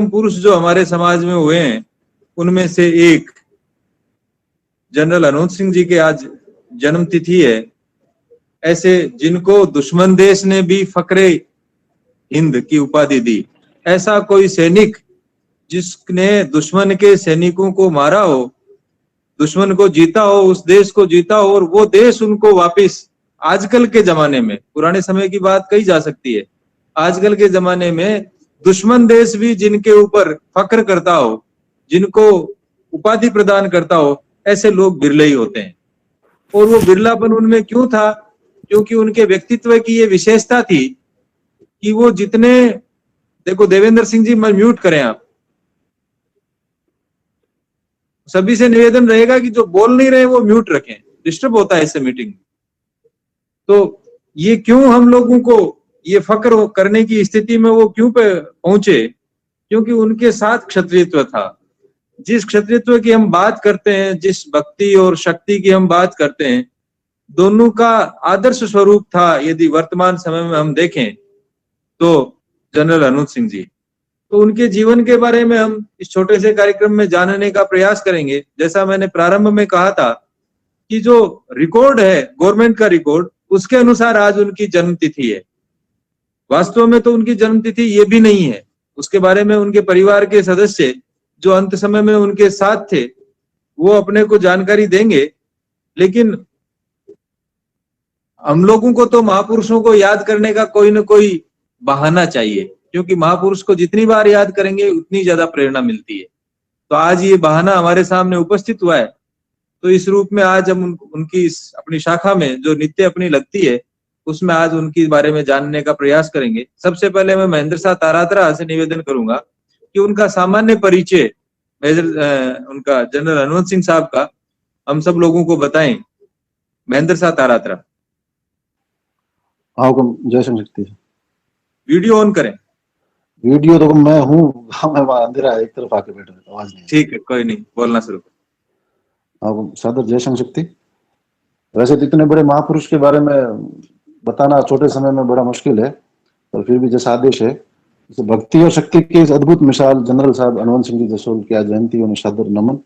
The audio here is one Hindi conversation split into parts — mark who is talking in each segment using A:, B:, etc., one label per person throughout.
A: उत्तम पुरुष जो हमारे समाज में हुए हैं, उनमें से एक जनरल हरवंश सिंह जी के आज जन्म तिथि है। ऐसे जिनको दुश्मन देश ने भी फकरे हिंद की उपाधि दी, ऐसा कोई सैनिक जिसने दुश्मन के सैनिकों को मारा हो, दुश्मन को जीता हो, उस देश को जीता हो, और वो देश उनको वापिस आजकल के जमाने में, पुराने समय की बात कही जा सकती है, आजकल के जमाने में दुश्मन देश भी जिनके ऊपर फक्र करता हो, जिनको उपाधि प्रदान करता हो, ऐसे लोग बिरले ही होते हैं। और वो बिरलापन उनमें क्यों था? क्योंकि उनके व्यक्तित्व की ये विशेषता थी कि वो जितने, देखो देवेंद्र सिंह जी म्यूट करें आप, सभी से निवेदन रहेगा कि जो बोल नहीं रहे वो म्यूट रखें, डिस्टर्ब होता है इससे मीटिंग। तो ये क्यों हम लोगों को ये फक्र करने की स्थिति में वो क्यों पे पहुंचे? क्योंकि उनके साथ क्षत्रियत्व था। जिस क्षत्रियत्व की हम बात करते हैं, जिस भक्ति और शक्ति की हम बात करते हैं, दोनों का आदर्श स्वरूप था, यदि वर्तमान समय में हम देखें तो जनरल हरवंश सिंह जी। तो उनके जीवन के बारे में हम इस छोटे से कार्यक्रम में जानने का प्रयास करेंगे। जैसा मैंने प्रारंभ में कहा था कि जो रिकॉर्ड है गवर्नमेंट का रिकॉर्ड, उसके अनुसार आज उनकी जन्म तिथि है। वास्तव में तो उनकी जन्म तिथि ये भी नहीं है। उसके बारे में उनके परिवार के सदस्य जो अंत समय में उनके साथ थे वो अपने को जानकारी देंगे, लेकिन हम लोगों को तो महापुरुषों को याद करने का कोई न कोई बहाना चाहिए, क्योंकि महापुरुष को जितनी बार याद करेंगे उतनी ज्यादा प्रेरणा मिलती है। तो आज ये बहाना हमारे सामने उपस्थित हुआ है, तो इस रूप में आज हम उनकी अपनी शाखा में जो नित्य अपनी लगती है उसमें आज उनके बारे में जानने का प्रयास करेंगे। सबसे पहले मैं महेंद्र साह तारात्रा से निवेदन करूंगा कि उनका सामान्य परिचय मेजर उनका जनरल हरवंश सिंह साहब का हम सब लोगों को बताएं। महेंद्र साह तारात्रा।
B: जय शक्ति।
A: वीडियो ऑन करें।
B: वीडियो तो मैं हूँ, मैं अंधेरा एक तरफ आके बैठा हूँ, आवाज नहीं।
A: ठीक है, कोई नहीं, बोलना शुरू करो।
B: सादर जय शक्ति। वैसे तो इतने बड़े महापुरुष के बारे में बताना छोटे समय में बड़ा मुश्किल है, पर फिर भी जैसा आदेश है, भक्ति और शक्ति की इस अद्भुत मिसाल जनरल साहब हरवंश सिंह जी जसोल की आज जयंती, उन्हें सादर नमन।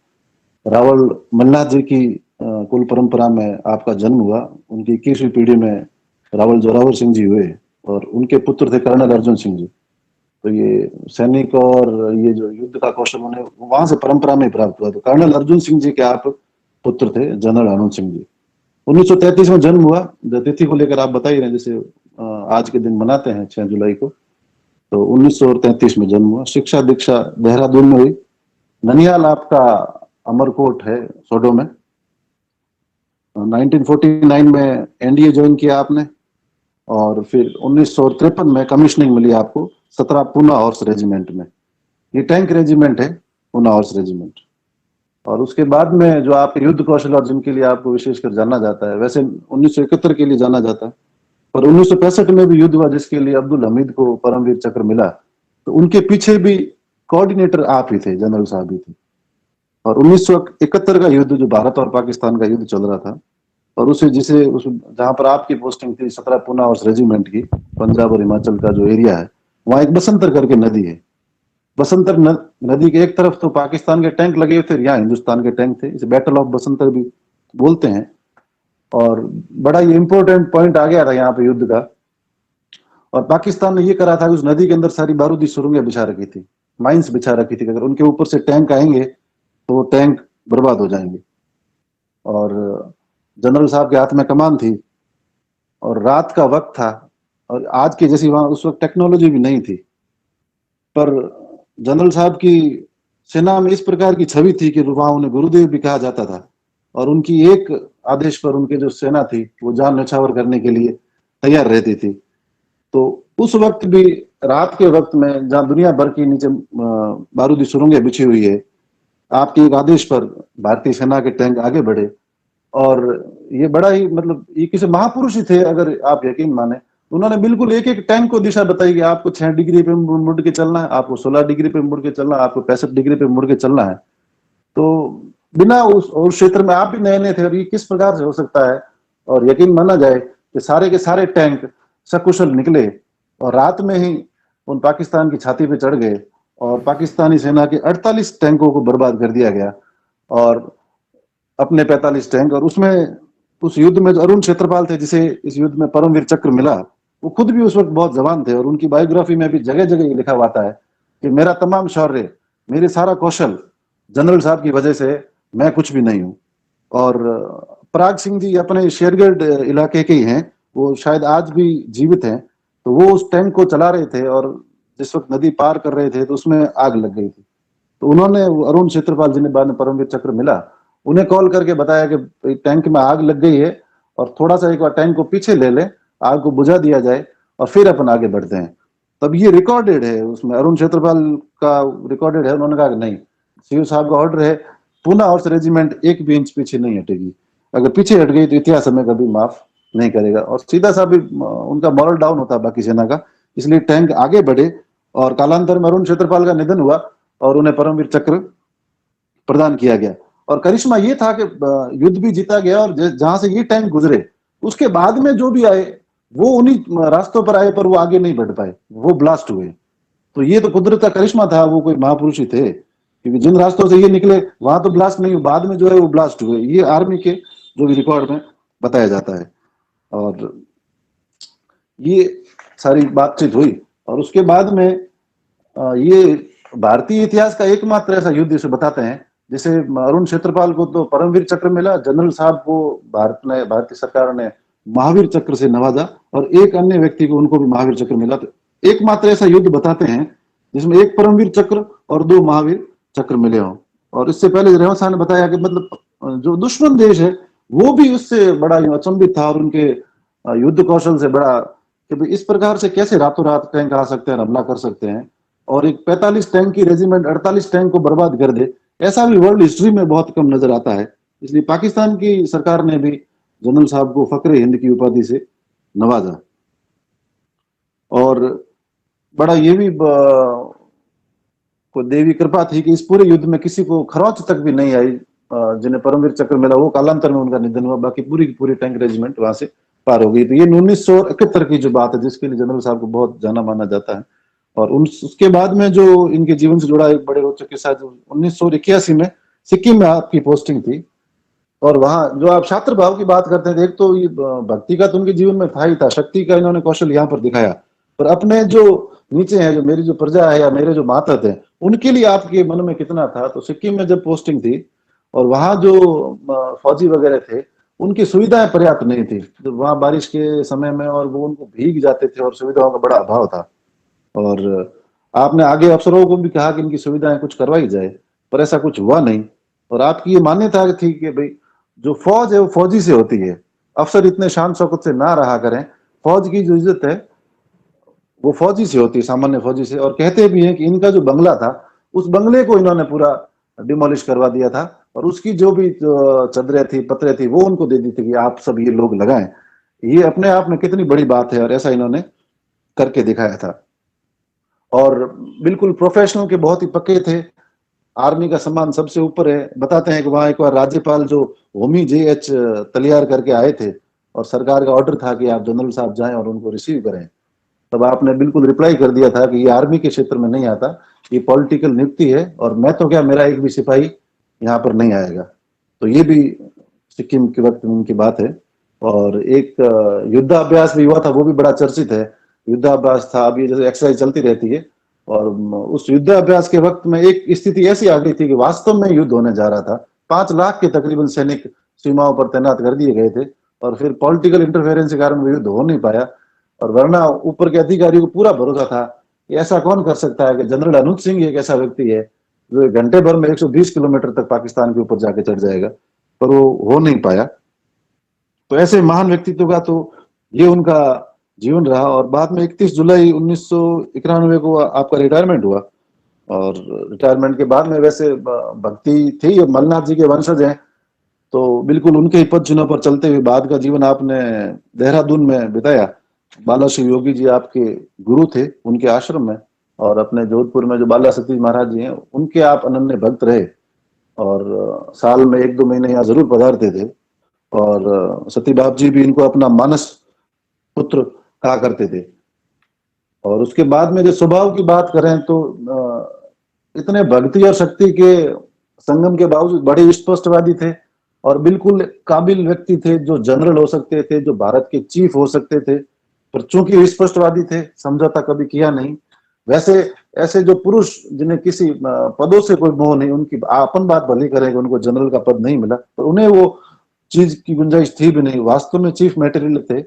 B: रावल मल्लाह जी की कुल परंपरा में आपका जन्म हुआ। उनकी 21वीं पीढ़ी में रावल जोरावर सिंह जी हुए और उनके पुत्र थे कर्नल अर्जुन सिंह जी। तो ये सैनिक और ये जो युद्ध का कौशल उन्हें वहां से परंपरा में प्राप्त हुआ। तो कर्नल अर्जुन सिंह जी के आप पुत्र थे जनरल हरवंश सिंह जी। 1933 में जन्म हुआ। तिथि को लेकर आप बता ही रहे, जैसे आज के दिन मनाते हैं 6 जुलाई को, तो 1933 में जन्म हुआ। शिक्षा दीक्षा देहरादून में हुई। ननिहाल आपका अमरकोट है सोडो में। 1949 में एनडीए ज्वाइन किया आपने और फिर 1953 में कमीशनिंग मिली आपको 17 पूना हॉर्स रेजिमेंट में। ये टैंक रेजिमेंट है, पूना हॉर्स रेजिमेंट। और उसके बाद में जो आप युद्ध कौशल और जिनके लिए आपको विशेषकर जाना जाता है, वैसे 1971 के लिए जाना जाता है, पर 1965 में भी युद्ध हुआ जिसके लिए अब्दुल हमीद को परमवीर चक्र मिला। तो उनके पीछे भी कोऑर्डिनेटर आप ही थे, जनरल साहब ही थे। और 1971 का युद्ध जो भारत और पाकिस्तान का युद्ध चल रहा था, और उसे जहां पर आपकी पोस्टिंग थी 17 पूना हॉर्स रेजिमेंट की, पंजाब और हिमाचल का जो एरिया है, वहां एक बसंतर करके नदी है। बसंतर नदी के एक तरफ तो पाकिस्तान के टैंक लगे हुए थे, यहाँ हिंदुस्तान के टैंक थे। इसे बैटल ऑफ बसंतर भी बोलते हैं। और बड़ा ये इंपॉर्टेंट पॉइंट आ गया था यहाँ पे युद्ध का। और पाकिस्तान ने ये करा था कि उस नदी के अंदर सारी बारूदी सुरंगें बिछा रखी थी, माइंस बिछा रखी थी, अगर उनके ऊपर से टैंक आएंगे तो वो टैंक बर्बाद हो जाएंगे। और जनरल साहब के हाथ में कमान थी और रात का वक्त था, और आज की जैसी वहां उस वक्त टेक्नोलॉजी भी नहीं थी, पर जनरल साहब की सेना में इस प्रकार की छवि थी कि वहां उन्हें गुरुदेव भी कहा जाता था। और उनकी एक आदेश पर उनकी जो सेना थी वो जान न्यौछावर करने के लिए तैयार रहती थी। तो उस वक्त भी, रात के वक्त में, जहां दुनिया भर की नीचे बारूदी सुरंगें बिछी हुई है, आपके एक आदेश पर भारतीय सेना के टैंक आगे बढ़े। और ये बड़ा ही, मतलब ये किसी महापुरुष ही थे, अगर आप यकीन माने। उन्होंने बिल्कुल एक एक टैंक को दिशा बताई कि आपको 6 डिग्री पे मुड़ के चलना है, आपको 16 डिग्री पे मुड़ के चलना है, आपको 65 डिग्री पे मुड़ के चलना है। तो बिना उस क्षेत्र में आप भी नए नए थे, और ये किस प्रकार से हो सकता है। और यकीन माना जाए कि सारे के सारे टैंक सकुशल निकले और रात में ही उन पाकिस्तान की छाती पे चढ़ गए और पाकिस्तानी सेना के 48 टैंकों को बर्बाद कर दिया गया और अपने 45 टैंक। और उसमें उस युद्ध में जो अरुण क्षेत्रपाल थे, जिसे इस युद्ध में परमवीर चक्र मिला, वो खुद भी उस वक्त बहुत जवान थे और उनकी बायोग्राफी में भी जगह जगह ये लिखा हुआ आता है कि मेरा तमाम शौर्य, मेरे सारा कौशल जनरल साहब की वजह से, मैं कुछ भी नहीं हूं। और पराग सिंह जी अपने शेरगढ़ इलाके के ही हैं, वो शायद आज भी जीवित हैं। तो वो उस टैंक को चला रहे थे और जिस वक्त नदी पार कर रहे थे तो उसमें आग लग गई थी। तो उन्होंने अरुण क्षेत्रपाल जिन्हें बाद में परमवीर चक्र मिला, उन्हें कॉल करके बताया कि टैंक में आग लग गई है और थोड़ा सा एक बार टैंक को पीछे ले लें, आग को बुझा दिया जाए और फिर अपन आगे बढ़ते हैं। तब ये रिकॉर्डेड है, उसमें अरुण क्षेत्रपाल का रिकॉर्डेड है। उन्होंने कहा कि नहीं, सीओ साहब का ऑर्डर है, पूना हॉर्स रेजिमेंट एक भी इंच पीछे नहीं हटेगी, अगर पीछे हट गई तो इतिहास हमें कभी माफ नहीं करेगा। और सीधा सा भी उनका मॉरल डाउन होता बाकी सेना का, इसलिए टैंक आगे बढ़े और कालांतर में अरुण क्षेत्रपाल का निधन हुआ और उन्हें परमवीर चक्र प्रदान किया गया। और करिश्मा ये था कि युद्ध भी जीता गया और जहां से ये टैंक गुजरे उसके बाद में जो भी आए वो उन्हीं रास्तों पर आए, पर वो आगे नहीं बढ़ पाए, वो ब्लास्ट हुए। तो ये तो कुदरत का करिश्मा था, वो कोई महापुरुष ही थे, क्योंकि जिन रास्तों से ये निकले वहां तो ब्लास्ट नहीं हुए, बाद में जो है वो ब्लास्ट हुए। ये आर्मी के जो भी रिकॉर्ड में बताया जाता है। और ये सारी बातचीत हुई और उसके बाद में ये भारतीय इतिहास का एकमात्र ऐसा युद्ध इसे बताते हैं जिसे अरुण क्षेत्रपाल को तो परमवीर चक्र मिला, जनरल साहब को भारतीय सरकार ने महावीर चक्र से नवाजा और एक अन्य व्यक्ति को उनको भी महावीर चक्र मिला। तो एकमात्र ऐसा युद्ध बताते हैं जिसमें एक परमवीर चक्र और 2 महावीर चक्र मिले हों। और इससे पहले रेवत साहब ने बताया कि मतलब जो दुश्मन देश है वो भी उससे बड़ा अचंभित था और उनके युद्ध कौशल से बड़ा, कि इस प्रकार से कैसे रातों रात टैंक आ सकते हैं, हमला कर सकते हैं और एक 45 टैंक की रेजिमेंट 48 टैंक को बर्बाद कर दे, ऐसा भी वर्ल्ड हिस्ट्री में बहुत कम नजर आता है। इसलिए पाकिस्तान की सरकार ने भी जनरल साहब को फक्रे हिंद की उपाधि से नवाजा। और बड़ा ये भी को देवी कृपा थी कि इस पूरे युद्ध में किसी को खरोंच तक भी नहीं आई, जिन्हें परमवीर चक्र मिला वो कालांतर में उनका निधन हुआ, बाकी पूरी की पूरी टैंक रेजिमेंट वहां से पार हो गई। तो ये 1971 की जो बात है जिसके लिए जनरल साहब को बहुत जाना माना जाता है। और उसके बाद में जो इनके जीवन से जुड़ा एक बड़े रोचक किस्सा, 1981 में सिक्किम में आपकी पोस्टिंग थी और वहां जो आप छात्र भाव की बात करते हैं, एक तो ये भक्ति का तो उनके जीवन में था ही था, शक्ति का इन्होंने कौशल यहाँ पर दिखाया, पर अपने जो नीचे है, जो मेरी जो प्रजा है या मेरे जो मातहत है, उनके लिए आपके मन में कितना था। तो सिक्किम में जब पोस्टिंग थी और वहां जो फौजी वगैरह थे उनकी सुविधाएं पर्याप्त नहीं थी, जब वहां बारिश के समय में और वो उनको भीग जाते थे और सुविधाओं का बड़ा अभाव था। और आपने आगे अफसरों को भी कहा कि इनकी सुविधाएं कुछ करवाई जाए, पर ऐसा कुछ हुआ नहीं। और आपकी ये मान्यता थी कि भाई जो फौज है वो फौजी से होती है, अफसर इतने शान शौकत से ना रहा करें, फौज की जो इज्जत है वो फौजी से होती है, सामान्य फौजी से। और कहते भी हैं कि इनका जो बंगला था उस बंगले को इन्होंने पूरा डिमोलिश करवा दिया था और उसकी जो भी चदरें थी, पत्रे थी, वो उनको दे दी थी कि आप सब ये लोग लगाएं। ये अपने आप में कितनी बड़ी बात है और ऐसा इन्होंने करके दिखाया था। और बिल्कुल प्रोफेशनल के बहुत ही पक्के थे, आर्मी का सम्मान सबसे ऊपर है। बताते हैं कि वहां एक बार राज्यपाल जो होमी JH तलियार करके आए थे और सरकार का ऑर्डर था कि आप जनरल साहब जाएं और उनको रिसीव करें, तब आपने बिल्कुल रिप्लाई कर दिया था कि ये आर्मी के क्षेत्र में नहीं आता, ये पॉलिटिकल नियुक्ति है और मैं तो क्या, मेरा एक भी सिपाही यहाँ पर नहीं आएगा। तो ये भी सिक्किम के वक्त में उनकी बात है। और एक युद्धाभ्यास भी हुआ था, वो भी बड़ा चर्चित है। युद्धाभ्यास था, अभी जैसे एक्सरसाइज चलती रहती है, और उस युद्धाभ्यास के वक्त में एक स्थिति ऐसी आ गई थी कि वास्तव में युद्ध होने जा रहा था। 5 लाख के तकरीबन सैनिक सीमाओं पर तैनात कर दिए गए थे और फिर पॉलिटिकल इंटरफेरेंस के कारण वो युद्ध हो नहीं पाया। और वरना ऊपर के अधिकारियों को पूरा भरोसा था कि ऐसा कौन कर सकता है कि जनरल अनुज सिंह एक ऐसा व्यक्ति है जो घंटे भर में 120 किलोमीटर तक पाकिस्तान के ऊपर जाके चढ़ जाएगा, पर वो हो नहीं पाया। तो ऐसे महान व्यक्तित्व का तो ये उनका जीवन रहा। और बाद में 31 जुलाई 1991 को आपका रिटायरमेंट हुआ और रिटायरमेंट के बाद में वैसे भक्ति थी, मलनाथ जी के वंशज हैं तो बिल्कुल उनके ही पद चिन्हों पर चलते हुए बाद का जीवन आपने देहरादून में बिताया। बाला शिव योगी जी आपके गुरु थे, उनके आश्रम में, और अपने जोधपुर में जो बाला सतीश महाराज जी हैं उनके आप अनन्य भक्त रहे और साल में 1-2 महीने यहाँ जरूर पधारते थे। और सती बाप जी भी इनको अपना मानस पुत्र कहा करते थे। और उसके बाद में जो स्वभाव की बात करें तो इतने भक्ति और शक्ति के संगम के बावजूद बड़े स्पष्टवादी थे और बिल्कुल काबिल व्यक्ति थे, जो जनरल हो सकते थे, जो भारत के चीफ हो सकते थे, पर चूंकि स्पष्टवादी थे, समझौता कभी किया नहीं। वैसे ऐसे जो पुरुष जिन्हें किसी पदों से कोई मोह नहीं, उनकी अपन बात भली करेंगे, उनको जनरल का पद नहीं मिला, पर उन्हें वो चीज की गुंजाइश थी भी नहीं, वास्तव में चीफ मटेरियल थे।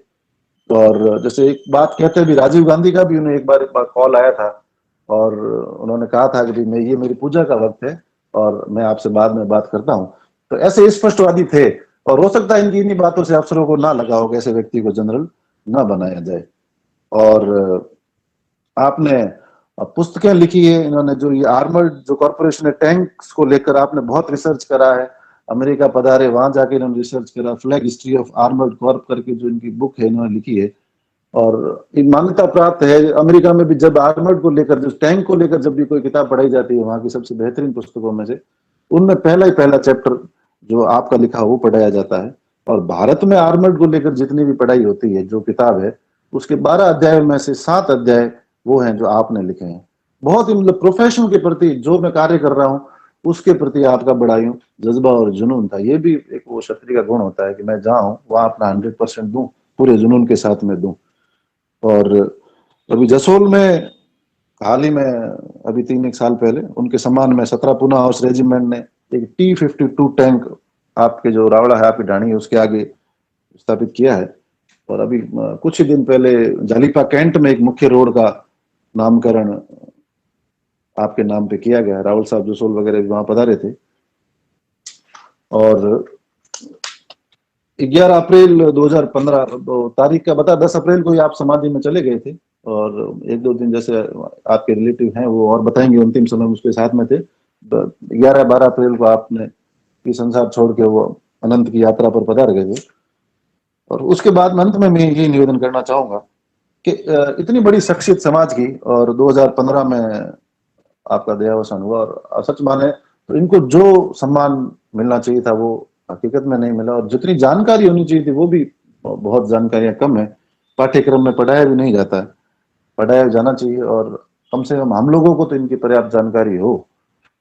B: और जैसे एक बात कहते हैं भी, राजीव गांधी का भी उन्हें एक बार कॉल आया था और उन्होंने कहा था कि मैं, ये मेरी पूजा का वक्त है और मैं आपसे बाद में बात करता हूं। तो ऐसे स्पष्टवादी थे और हो सकता है इनकी इन्हीं बातों से अफसरों को ना लगा हो कि ऐसे व्यक्ति को जनरल ना बनाया जाए। और आपने पुस्तकें लिखी है, इन्होंने जो ये आर्मर्ड जो कॉर्पोरेशन है टैंक्स को लेकर आपने बहुत रिसर्च करा है, अमेरिका पधारे, वहां जाके इन्होंने रिसर्च करा, flag history of armoured Corp करके जो इनकी बुक है इन्होंने लिखी है और इन मान्यता प्राप्त है। अमेरिका में भी जब आर्मर्ड को लेकर, जो टैंक को लेकर जब भी कोई किताब पढ़ाई जाती है, वहां की सबसे बेहतरीन पुस्तकों में से उनमें पहला चैप्टर जो आपका लिखा वो पढ़ाया जाता है। और भारत में आर्मर्ड को लेकर जितनी भी पढ़ाई होती है, जो किताब है, उसके 12 अध्यायों में से 7 अध्याय वो हैं जो आपने लिखे हैं। बहुत ही मतलब प्रोफेशन के प्रति जो मैं कार्य कर रहा हूँ उसके प्रति आपका बड़ा यूं जज्बा और जुनून था। ये भी एक वो क्षत्रिय का गुण होता है कि मैं जहाँ हूँ वहां अपना 100% दूं, पूरे जुनून के साथ में दूं। और अभी जसोल में हाल ही में, अभी 3-1 साल पहले, उनके सम्मान में 17 पूना हाउस रेजिमेंट ने एक T-52 टैंक आपके जो रावड़ा है, आपकी ढाणी है, उसके आगे स्थापित किया है। और अभी कुछ ही दिन पहले जालीपा कैंट में एक मुख्य रोड का नामकरण आपके नाम पे किया गया। राहुल साहब जसोल वगैरह भी वहां पधारे थे। और 11 अप्रैल 2015 तारीख का बता, 10 अप्रैल को ही आप समाधि में चले गए थे और 1-2 दिन जैसे आपके रिलेटिव हैं वो और बताएंगे, अंतिम समय उसके साथ में थे। 11-12 अप्रैल को आपने ये संसार छोड़ के वो अनंत की यात्रा पर पधार गए थे। और उसके बाद अंत में मैं यही निवेदन करना चाहूंगा कि इतनी बड़ी शख्सियत समाज की, और 2015 में आपका देहावसान हुआ, और सच माने तो इनको जो सम्मान मिलना चाहिए था वो हकीकत में नहीं मिला। और जितनी जानकारी होनी चाहिए थी वो भी बहुत जानकारियां कम है, पाठ्यक्रम में पढ़ाया भी नहीं जाता है, पढ़ाया जाना चाहिए और कम से कम हम लोगों को तो इनकी पर्याप्त जानकारी हो।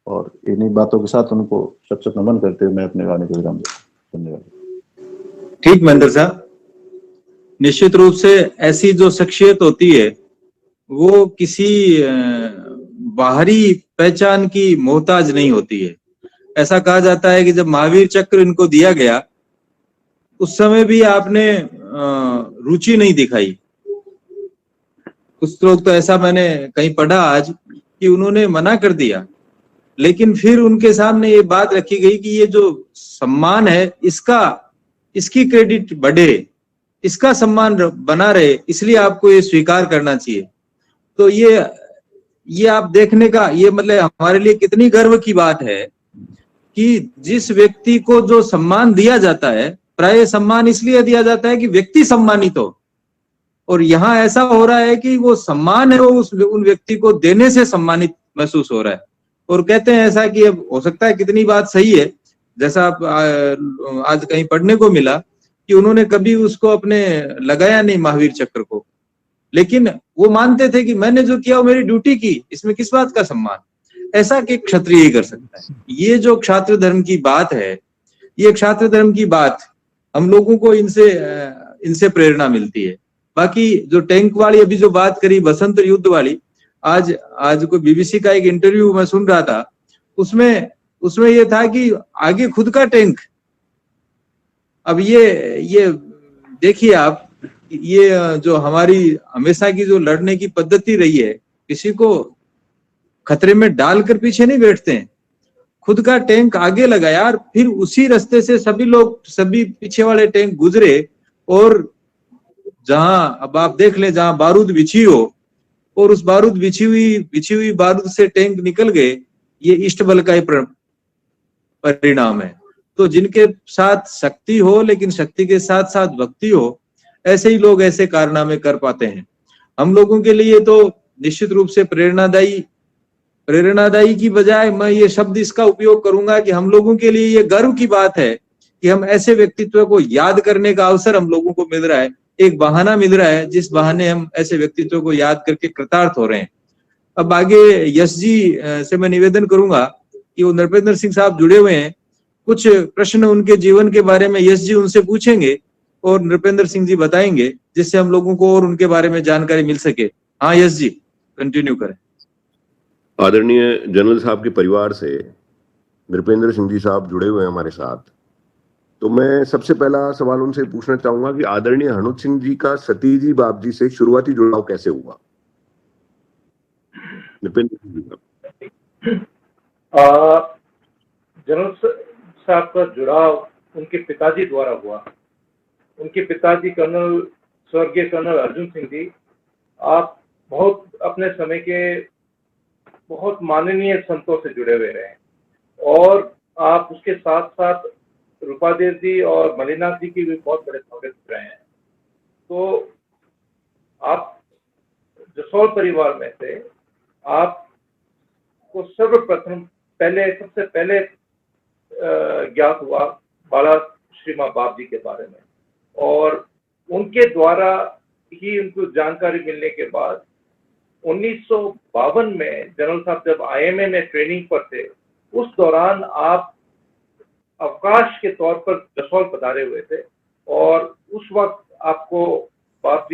B: और इन्हीं बातों के साथ उनको सच नमन करते हुए मैं अपने वाणी को विराम देता हूं। धन्यवाद।
A: ठीक महेंद्र साहब, निश्चित रूप से ऐसी जो शख्सियत होती है वो किसी बाहरी पहचान की मोहताज नहीं होती है। ऐसा कहा जाता है कि जब महावीर चक्र इनको दिया गया उस समय भी आपने रुचि नहीं दिखाई। कुछ लोग तो ऐसा मैंने कहीं पढ़ा आज कि उन्होंने मना कर दिया, लेकिन फिर उनके सामने ये बात रखी गई कि ये जो सम्मान है इसकी क्रेडिट बढ़े, इसका सम्मान बना रहे, इसलिए आपको ये स्वीकार करना चाहिए। तो ये आप देखने का, ये मतलब हमारे लिए कितनी गर्व की बात है कि जिस व्यक्ति को जो सम्मान दिया जाता है, प्राय सम्मान इसलिए दिया जाता है कि व्यक्ति सम्मानित हो, और यहाँ ऐसा हो रहा है कि वो सम्मान है वो उन व्यक्ति को देने से सम्मानित महसूस हो रहा है। और कहते हैं ऐसा कि अब हो सकता है कितनी बात सही है, जैसा आप आज कहीं पढ़ने को मिला कि उन्होंने कभी उसको अपने लगाया नहीं महावीर चक्र को, लेकिन वो मानते थे कि मैंने जो किया वो मेरी ड्यूटी की, इसमें किस बात का सम्मान। ऐसा कि क्षत्रिय ही कर सकता है। ये जो क्षात्र धर्म की बात है, ये क्षात्र धर्म की बात हम लोगों को इनसे प्रेरणा मिलती है। बाकी जो टैंक वाली अभी जो बात करी, बसंत युद्ध वाली, आज कोई बीबीसी का एक इंटरव्यू मैं सुन रहा था, उसमें ये था कि आगे खुद का टैंक। अब ये देखिए आप, ये जो हमारी हमेशा की जो लड़ने की पद्धति रही है, किसी को खतरे में डालकर पीछे नहीं बैठते हैं, खुद का टैंक आगे लगाया और फिर उसी रास्ते से सभी पीछे वाले टैंक गुजरे, और जहां अब आप देख ले, जहां बारूद बिछी हो और उस बारूद बिछी हुई बारूद से टैंक निकल गए, ये इष्ट बल का ही परिणाम है। तो जिनके साथ शक्ति हो लेकिन शक्ति के साथ साथ भक्ति हो, ऐसे ही लोग ऐसे कारनामे कर पाते हैं। हम लोगों के लिए तो निश्चित रूप से प्रेरणादायी की बजाय मैं ये शब्द इसका उपयोग करूंगा कि हम लोगों के लिए ये गर्व की बात है कि हम ऐसे व्यक्तित्व को याद करने का अवसर हम लोगों को मिल रहा है, एक बहाना मिल रहा है जिस बहाने हम ऐसे व्यक्तित्व को याद करके कृतार्थ हो रहे हैं। अब आगे यश जी से मैं निवेदन करूंगा कि वो नृपेंद्र सिंह साहब जुड़े हुए हैं, कुछ प्रश्न उनके जीवन के बारे में यश जी उनसे पूछेंगे और नृपेंद्र सिंह जी बताएंगे, जिससे हम लोगों को और उनके बारे में जानकारी मिल सके। हाँ यश जी, कंटिन्यू करें।
C: आदरणीय जनरल साहब के परिवार से नृपेंद्र सिंह जी साहब जुड़े हुए हैं हमारे साथ। तो मैं सबसे पहला सवाल उनसे पूछना चाहूंगा कि आदरणीय हनुत सिंह जी का सतीश जी बाप जी से शुरुआती जुड़ाव कैसे हुआ? नृपेंद्र सिंह जी साहब।
D: जनरल साहब का जुड़ाव उनके पिताजी द्वारा हुआ। उनके पिताजी कर्नल स्वर्गीय कर्नल अर्जुन सिंह जी, आप बहुत अपने समय के बहुत माननीय संतों से जुड़े हुए रहे और आप उसके साथ साथ रूपादेव जी और मलिनाथ जी की भी बहुत बड़े भक्त रहे हैं। तो आप जसौल परिवार में से आपको सर्वप्रथम सबसे पहले ज्ञात हुआ बाला श्री माँ बाप जी के बारे में, और उनके द्वारा ही उनको जानकारी मिलने के बाद 1952 में जनरल साहब जब IMA में ट्रेनिंग पर थे, उस दौरान आप अवकाश के तौर पर जसौल पधारे हुए थे और उस वक्त आपको बाप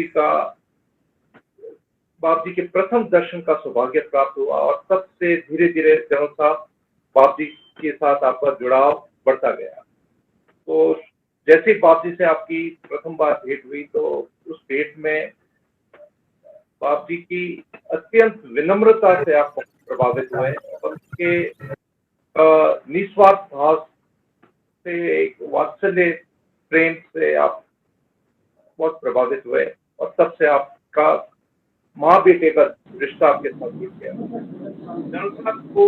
D: जी के प्रथम दर्शन का सौभाग्य प्राप्त हुआ और तब से धीरे धीरे जनरल साहब बाप जी के साथ आपका जुड़ाव बढ़ता गया। तो जैसे बाप जी से आपकी प्रथम बार भेंट हुई तो उस भेंट में बाप जी की अत्यंत विनम्रता से आप प्रभावित हुए और उसके निस्वार्थ भाव से, एक वात्सल्य प्रेम से आप बहुत प्रभावित हुए और तब से आपका माँ बेटे का रिश्ता आपके साथ जुड़ गया। जनरल साहब को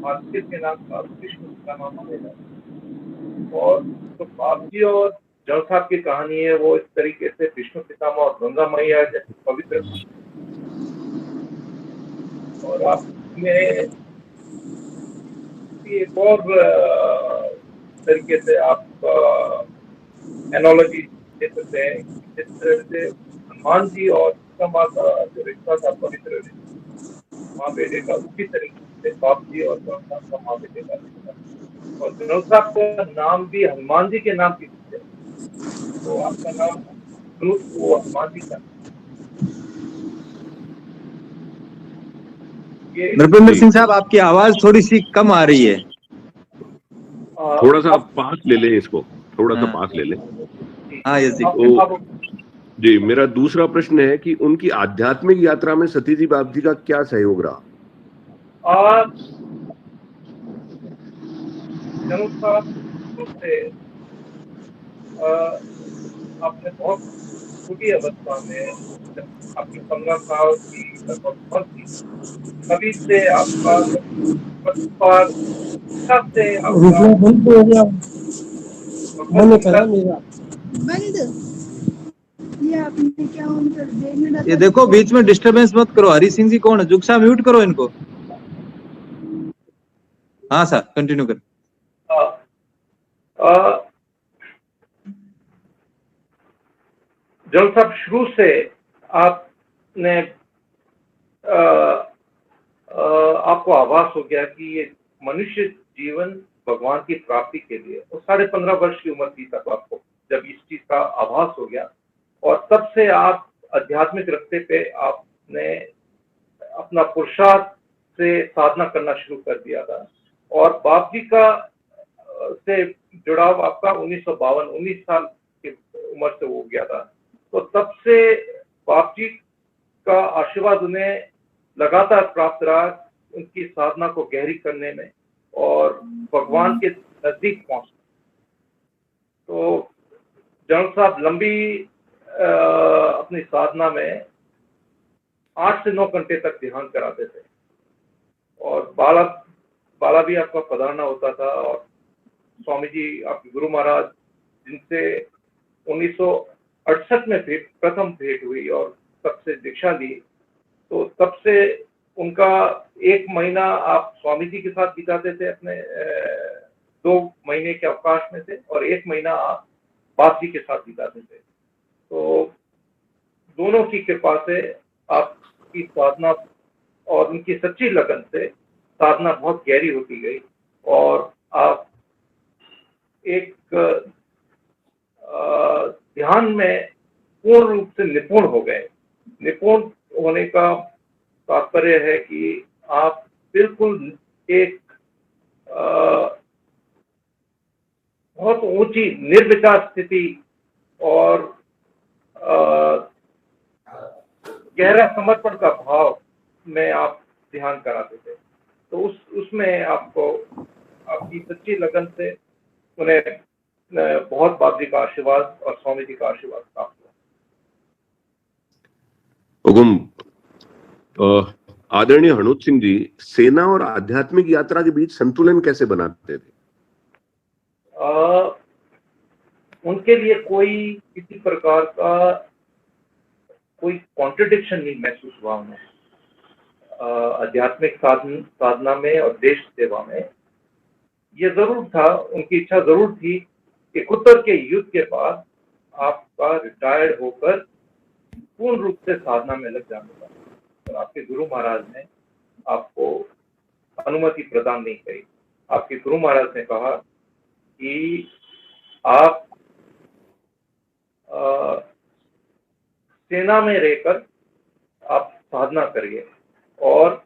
D: भारतीय के नाम का विष्णु का नाम माना जाता और तो बाप जी और जनरल साहब की कहानी है वो इस तरीके से विष्णु पितामह और गंगा मैया जैसे पवित्र, और आपने एक और तरीके से आप एनोलॉजी दे सकते हैं, जिस तरह से हनुमान जी और सीता माँ का जो रिश्ता था पवित्र माँ बेटे का, उसी तरीके से बाप जी और जनरल साहब का माँ बेटे का रिश्ता। और जनरल साहब का नाम भी हनुमान जी के नाम की है, तो आपका नाम वो हनुमान जी का।
A: नृपेंद्र सिंह साहब, आपकी आवाज थोड़ी सी कम आ रही है।
C: थोड़ा सा आप पास ले लें इसको, थोड़ा सा पास ले लें।
A: हाँ यस जी।
C: जी, मेरा दूसरा प्रश्न है कि उनकी आध्यात्मिक यात्रा में सतीश जी बाप जी का क्या सहयोग रहा?
D: जनरल साहब से आपने बहुत छोटी अवस्था में, आपकी 15 साल की उम्र थी, तभी से आपका
A: ये देखो बीच में डिस्टरबेंस मत करो। हरी सिंह जी कौन है? जुगसा म्यूट करो इनको। हाँ सर, कंटिन्यू करें।
D: जनरल साहब, शुरू से आपने आपको आभास हो गया कि ये मनुष्य जीवन भगवान की प्राप्ति के लिए, और 15.5 वर्ष की उम्र थी तब आपको जब इस चीज का आभास हो गया, और तब से आप आध्यात्मिक रास्ते पे आपने अपना पुरुषार्थ से साधना करना शुरू कर दिया था। और बाप जी का से जुड़ाव आपका 19 साल की उम्र से हो गया था। तो तब से बाप जी का आशीर्वाद उन्हें लगातार प्राप्त रहा उनकी साधना को गहरी करने में और भगवान के नजदीक पहुंचने। तो जनरल साहब लंबी अपनी साधना में 8 से 9 घंटे तक ध्यान कराते थे, और बाला भी आपका पधारना होता था, और स्वामी जी आपके गुरु महाराज जिनसे 1968 में प्रथम भेंट हुई और तब से दीक्षा ली, तो तब से उनका 1 महीना आप स्वामी जी के साथ बिताते थे अपने 2 महीने के अवकाश में से, और 1 महीना आप बाप जी के साथ बिताते थे। तो दोनों की कृपा से आप उनकी साधना और उनकी सच्ची लगन से साधना बहुत गहरी होती गई और आप एक ध्यान में पूर्ण रूप से निपुण हो गए। निपुण होने का तात्पर्य है कि आप बिल्कुल एक बहुत ऊंची निर्विकार स्थिति और गहरा समर्पण का भाव में आप ध्यान कराते थे। तो उसमें आपको आपकी सच्ची लगन से उन्हें बहुत बाबरी का आशीर्वाद और स्वामी जी का आशीर्वाद प्राप्त हुआ।
C: हुकुम, आदरणीय हनूत सिंह जी सेना और आध्यात्मिक यात्रा के बीच संतुलन कैसे बनाते थे?
D: उनके लिए कोई किसी प्रकार का कोई कॉन्ट्रडिक्शन नहीं महसूस हुआ उन्हें आध्यात्मिक साधना में और देश सेवा में। ये जरूर था, उनकी इच्छा जरूर थी कि कुतर के युद्ध के बाद आपका रिटायर्ड होकर पूर्ण रूप से साधना में लग जाने का, और आपके गुरु महाराज ने आपको अनुमति प्रदान नहीं करी। आपके गुरु महाराज ने कहा कि आप सेना में रहकर आप साधना करिए और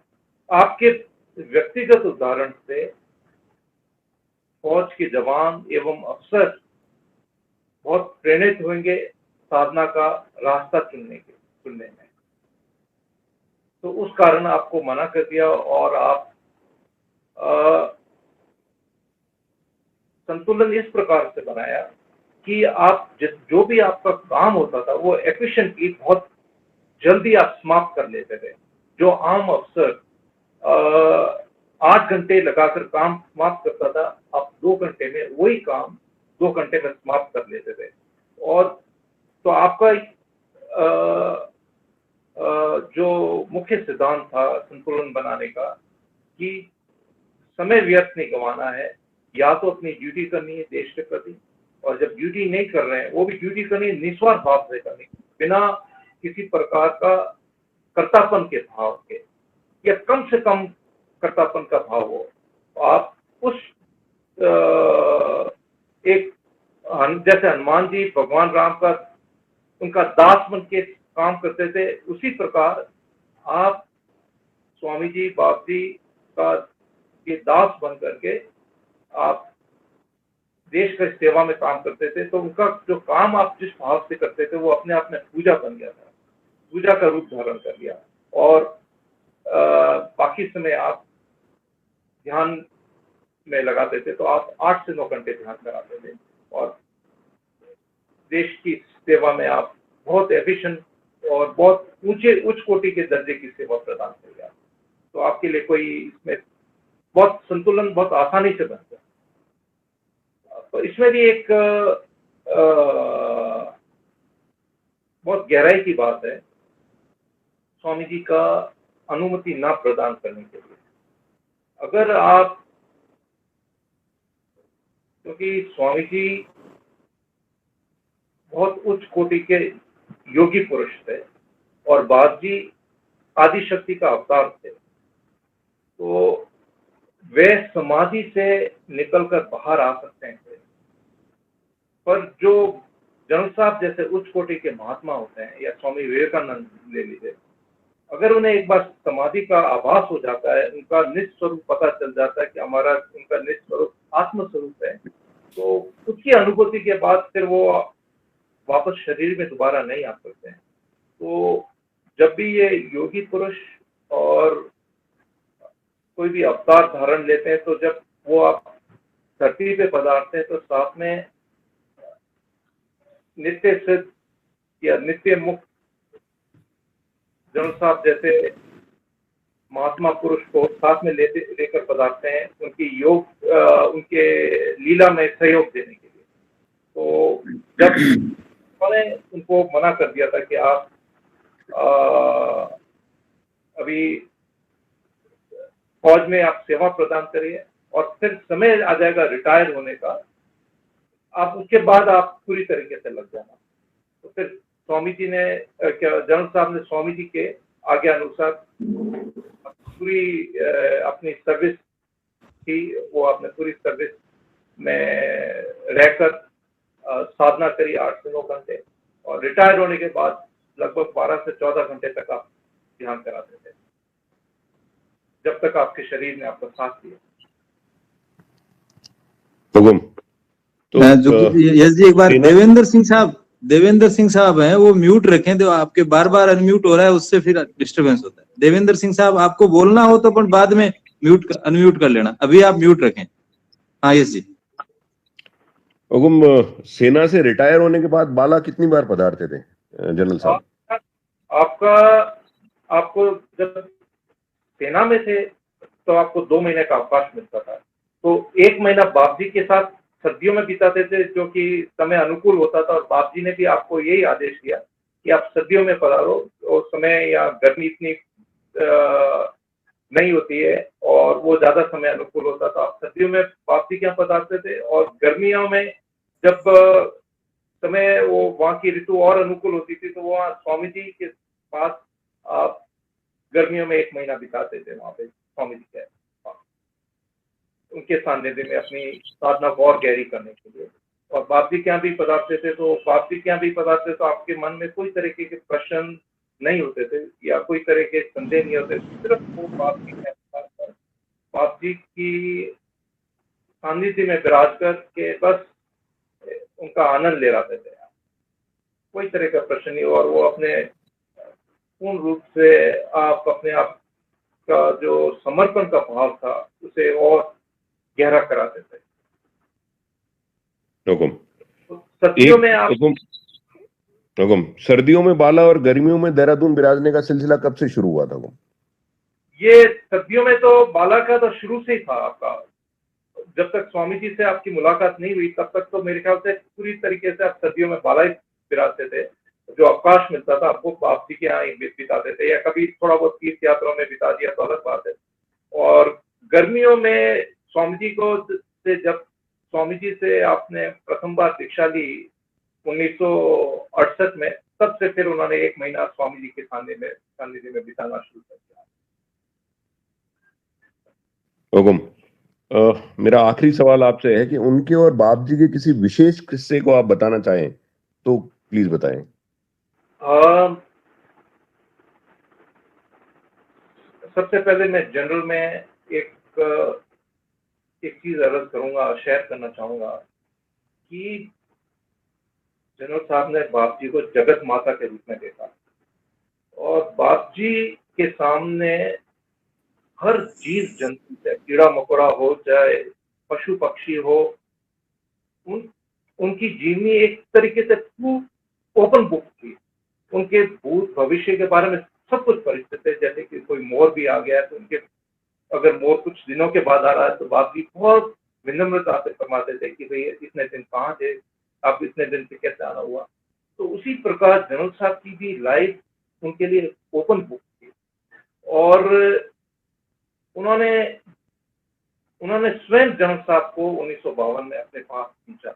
D: आपके व्यक्तिगत उदाहरण से फौज के जवान एवं अफसर बहुत प्रेरित होंगे साधना का रास्ता चुनने में। तो उस कारण आपको मना कर दिया और आप संतुलन इस प्रकार से बनाया कि आप जो भी आपका काम होता था वो एफिशिएंटली बहुत जल्दी आप समाप्त कर लेते थे। जो आम अफसर 8 घंटे लगाकर काम समाप्त करता था, आप 2 घंटे में वही काम 2 घंटे में समाप्त कर लेते थे। और तो आपका जो मुख्य सिद्धांत था संतुलन बनाने का कि समय व्यर्थ नहीं गंवाना है, या तो अपनी ड्यूटी करनी है देश के प्रति, और जब ड्यूटी नहीं कर रहे हैं वो भी ड्यूटी करनी है निस्वार्थ भाव से करनी, बिना किसी प्रकार का कर्तापन के भाव के, या कम से कम कर्तापन का भाव हो। तो आप उस एक जैसे हनुमान जी भगवान राम का उनका दास बन के काम करते थे, उसी प्रकार आप स्वामी जी बाबरी का के दास बन करके आप देश की सेवा में काम करते थे। तो उनका जो काम आप जिस भाव से करते थे वो अपने आप में पूजा बन गया था, पूजा का रूप धारण कर लिया। और बाकी समय आप ध्यान में लगाते थे, तो आप 8 से 9 घंटे ध्यान कराते थे और देश की सेवा में आप बहुत एफिशिएंट और बहुत उच्च कोटि के दर्जे की सेवा प्रदान कर गया। तो आपके लिए कोई इसमें बहुत संतुलन बहुत आसानी से बन गया। तो इसमें भी एक बहुत गहराई की बात है स्वामी जी का अनुमति ना प्रदान करने के लिए। अगर आप, क्योंकि स्वामी जी बहुत उच्च कोटि के योगी पुरुष थे और बाबजी आदि शक्ति का अवतार थे, तो वे समाधि से निकलकर बाहर आ सकते हैं। पर जो जनरल साहब जैसे उच्च कोटि के महात्मा होते हैं, या स्वामी विवेकानंद ले लीजिए, अगर उन्हें एक बार समाधि का आभास हो जाता है, उनका निज स्वरूप पता चल जाता है कि हमारा उनका निज स्वरूप आत्म स्वरूप है, तो उसकी अनुभूति के बाद फिर वो वापस शरीर में दोबारा नहीं आ सकते हैं। तो जब भी ये योगी पुरुष और कोई भी अवतार धारण लेते हैं, तो जब वो आप धरती पे पधारते हैं तो साथ में नित्य सिद्ध या नित्य मुक्त जनरल साहब जैसे महात्मा पुरुष को साथ में लेकर पधारते हैं, उनकी योग उनके लीला में सहयोग देने के लिए। तो जब उन्होंने उनको मना कर दिया था कि आप अभी फौज में आप सेवा प्रदान करिए और फिर समय आ जाएगा रिटायर होने का, आप उसके बाद आप पूरी तरीके से लग जाना। तो फिर स्वामी जी ने जनरल साहब ने स्वामी जी के आज्ञा अनुसार पूरी अपनी सर्विस की, वो आपने पूरी सर्विस में रहकर साधना करी 8 से 9 घंटे, और रिटायर होने के बाद लगभग 12 से 14 घंटे तक आप ध्यान कराते थे, जब तक आपके शरीर ने आपका साथ दिया।
A: तो यस जी, एक बार देवेंद्र सिंह साहब हैं, वो म्यूट रखें, तो आपके बार बार अनम्यूट हो रहा है, उससे फिर डिस्टरबेंस होता है। देवेंद्र सिंह साहब, आपको बोलना हो तो अपन बाद में अनम्यूट कर लेना, अभी आप म्यूट रखें। हाँ यस जी।
C: हुकुम, सेना से रिटायर होने के बाद बाला कितनी बार पधारते थे जनरल साहब?
D: आपको जब सेना में थे तो आपको 2 महीने का अवकाश मिलता था, तो 1 महीना बाप जी के साथ सर्दियों में बिताते थे, जो कि समय अनुकूल होता था, और बाप जी ने भी आपको यही आदेश दिया कि आप सर्दियों में पधारो, उस समय या गर्मी इतनी नहीं होती है और वो ज्यादा समय अनुकूल होता था, आप सर्दियों में बाप जी के यहाँ पधारते थे। और गर्मियों में जब समय वो वहाँ की ऋतु और अनुकूल होती थी, तो वहाँ स्वामी जी के पास आप गर्मियों में 1 महीना बिताते थे वहाँ पे स्वामी जी के पास, उनके सानिध्य में अपनी साधना को और गहरी करने के लिए। और बाप जी के यहाँ भी पधारते थे, तो बाप जी के यहाँ भी पधारते तो आपके मन में कोई तरीके के प्रश्न नहीं होते थे या कोई तरह के संदेह नहीं होते थे, सिर्फ वो बाप जी के यहाँ बाप जी की सानिध्य में विराज कर के बस उनका आनंद ले रहे थे, कोई तरह का प्रश्न नहीं। और वो अपने पूर्ण रूप से आप अपने आप का जो समर्पण का भाव था उसे और गहरा कराते थे। सर्दियों में आप
C: सर्दियों में बाला और गर्मियों में देहरादून बिराजने का सिलसिला कब से शुरू हुआ था?
D: ये सर्दियों में तो बाला का तो शुरू से ही था आपका, जब तक स्वामी जी से आपकी मुलाकात नहीं हुई तब तक तो मेरे ख्याल से पूरी तरीके से आप सर्दियों में बाला ही बिराजते थे। जो अवकाश मिलता था आपको बाप जी के यहाँ बिताते थे, या कभी थोड़ा बहुत तीर्थ यात्रा में बिता दिया तो अलग बात है। और गर्मियों में स्वामी जी को से जब स्वामी जी से आपने प्रथम बार दीक्षा ली 1968 में, तब से फिर उन्होंने 1 महीना स्वामी जी के सानिध्य में बिताना शुरू कर दिया।
C: मेरा आखिरी सवाल आपसे है कि उनके और बाप जी के किसी विशेष किस्से को आप बताना चाहें तो प्लीज बताएं।
D: सबसे पहले मैं जनरल में एक चीज अर्ज करूंगा, शेयर करना चाहूंगा कि जनरल साहब ने बाप जी को जगत माता के रूप में देखा, और बाप जी के सामने हर जीव जंतु, चाहे कीड़ा मकोड़ा हो चाहे पशु पक्षी हो, उनकी जीवनी एक तरीके से ओपन बुक थी। उनके भूत भविष्य के बारे में सब कुछ परिचित है। जैसे कि कोई मोर भी आ गया तो उनके, अगर मोर कुछ दिनों के बाद आ रहा है तो बाप जी बहुत विनम्रता से फरमाते थे कि भाई इतने दिन कहाँ थे आप, इतने दिन से कैसे आना हुआ। तो उसी प्रकार जनरल साहब की भी लाइफ उनके लिए ओपन बुक थी, और उन्होंने स्वयं जनरल साहब को 1952 में अपने पास खींचा।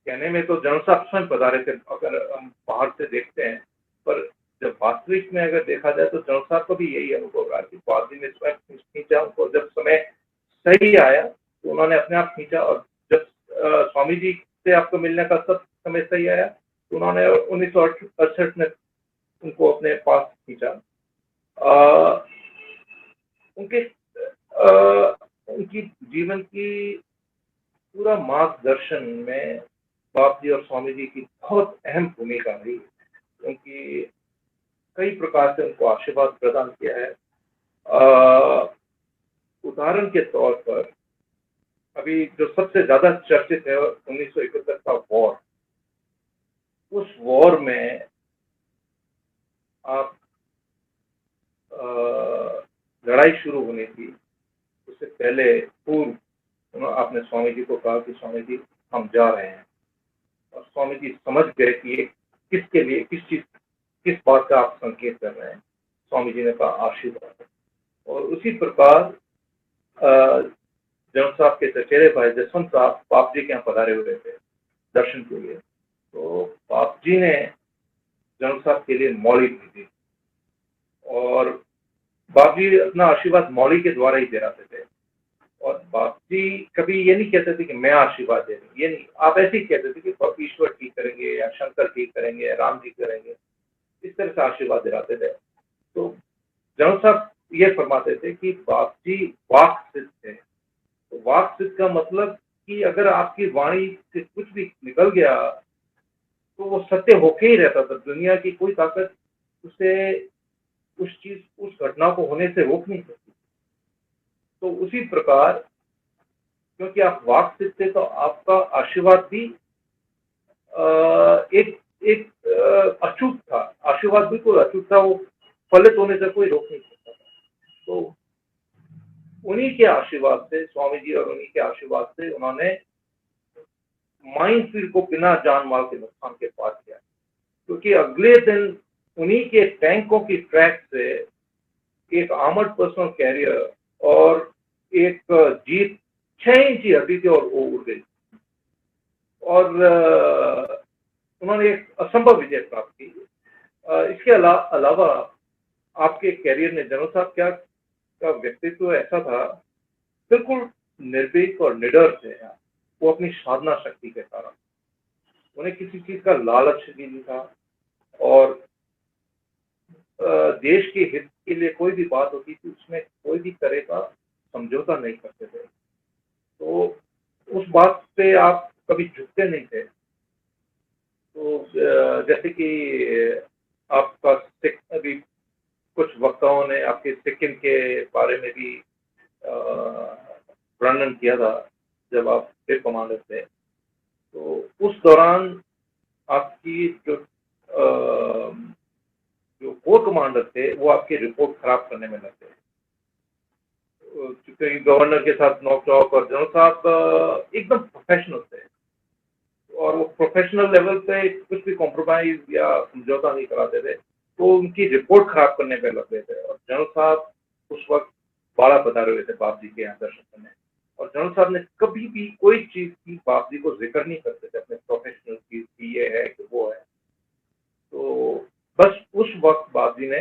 D: कहने में तो जनरल साहब स्वयं पधारे थे अगर हम बाहर से देखते हैं, पर जब वास्तविक में अगर देखा जाए तो जनरल साहब को भी यही अनुभव रहा कि बाप जी ने स्वयं खींचा उनको। जब समय सही आया तो उन्होंने अपने आप खींचा, और जब स्वामी जी से आपको मिलने का सब समय सही आया तो उन्होंने 1968 में उनको अपने पास खींचा। उनकी जीवन की पूरा मार्गदर्शन में बाप जी और स्वामी जी की बहुत अहम भूमिका रही, क्योंकि कई प्रकार से उनको आशीर्वाद प्रदान किया है। उदाहरण के तौर पर अभी जो सबसे ज्यादा चर्चित है 1971 का वॉर, उस वॉर में आप लड़ाई शुरू होने थी उससे पहले पूर्व आपने स्वामी जी को कहा कि स्वामी जी हम जा रहे हैं, और स्वामी जी समझ गए कि किसके लिए किस बात का आप संकेत कर रहे हैं। स्वामी जी ने कहा आशीर्वाद। और उसी प्रकार जनरल साहब के चचेरे भाई जसवंत साहब बाप जी के यहाँ पधारे हुए थे दर्शन के लिए, तो बाप जी ने जनरल साहब के लिए मौली दी थी, और बाप जी अपना आशीर्वाद मौली के द्वारा ही दे रहे थे। और बाप जी कभी ये नहीं कहते थे कि मैं आशीर्वाद दे रही हूँ, ये नहीं, आप ऐसे ही कहते थे कि ईश्वर ठीक करेंगे या शंकर ठीक करेंगे या राम जी करेंगे, इस तरह से आशीर्वाद दिलाते थे। तो जनरल साहब ये फरमाते थे कि बाप जी वाक सिद्ध थे। तो वाक सिद्ध का मतलब कि अगर आपकी वाणी से कुछ भी निकल गया तो वो सत्य होके ही रहता था, दुनिया की कोई ताकत उसे उस घटना को होने से रोक नहीं सकती। तो उसी प्रकार क्योंकि आप वाक सिद्ध थे तो आपका आशीर्वाद भी एक एक अछूत था, आशीर्वाद बिल्कुल अछूत था, वो फलित होने से कोई रोक नहीं सकता था। तो उन्हीं के आशीर्वाद से, स्वामी जी और उन्हीं के आशीर्वाद से उन्होंने माइनफील्ड को बिना जान माल के नुकसान के पार किया, क्योंकि अगले दिन उन्हीं के टैंकों की ट्रैक से एक आर्मर्ड पर्सनल कैरियर और एक जीप 6 इंच की हड्डी थी और वो उड़ गई और उन्होंने एक असंभव विजय प्राप्त की। इसके अलावा आपके कैरियर में जनरल साहब का व्यक्तित्व ऐसा था, बिल्कुल निर्भीक और निडर थे। वो अपनी साधना शक्ति के कारण, उन्हें किसी चीज का लालच भी नहीं था और देश के हित के लिए कोई भी बात होती थी उसमें कोई भी तरह का समझौता नहीं करते थे। तो उस बात पे आप कभी झुकते नहीं थे। तो जैसे कि आपका अभी कुछ वक्ताओं ने आपके सिक्किम के बारे में भी वर्णन किया था जब आप फिर कमांडर थे। तो उस दौरान आपकी जो कोर कमांडर थे वो आपकी रिपोर्ट खराब करने में लगे, क्योंकि गवर्नर के साथ नोक-झोंक, और जनरल साहब एकदम प्रोफेशनल थे और वो प्रोफेशनल लेवल पे कुछ भी कॉम्प्रोमाइज या समझौता नहीं कराते थे, तो उनकी रिपोर्ट खराब करने पे लग गए थे। और जनरल साहब उस वक्त 12 बता रहे थे बाप जी के यहाँ दर्शन करने, और जनरल साहब ने कभी भी कोई चीज की बाप जी को जिक्र नहीं करते थे अपने प्रोफेशनल चीज की, ये है कि वो है। तो बस उस वक्त बाप जी ने,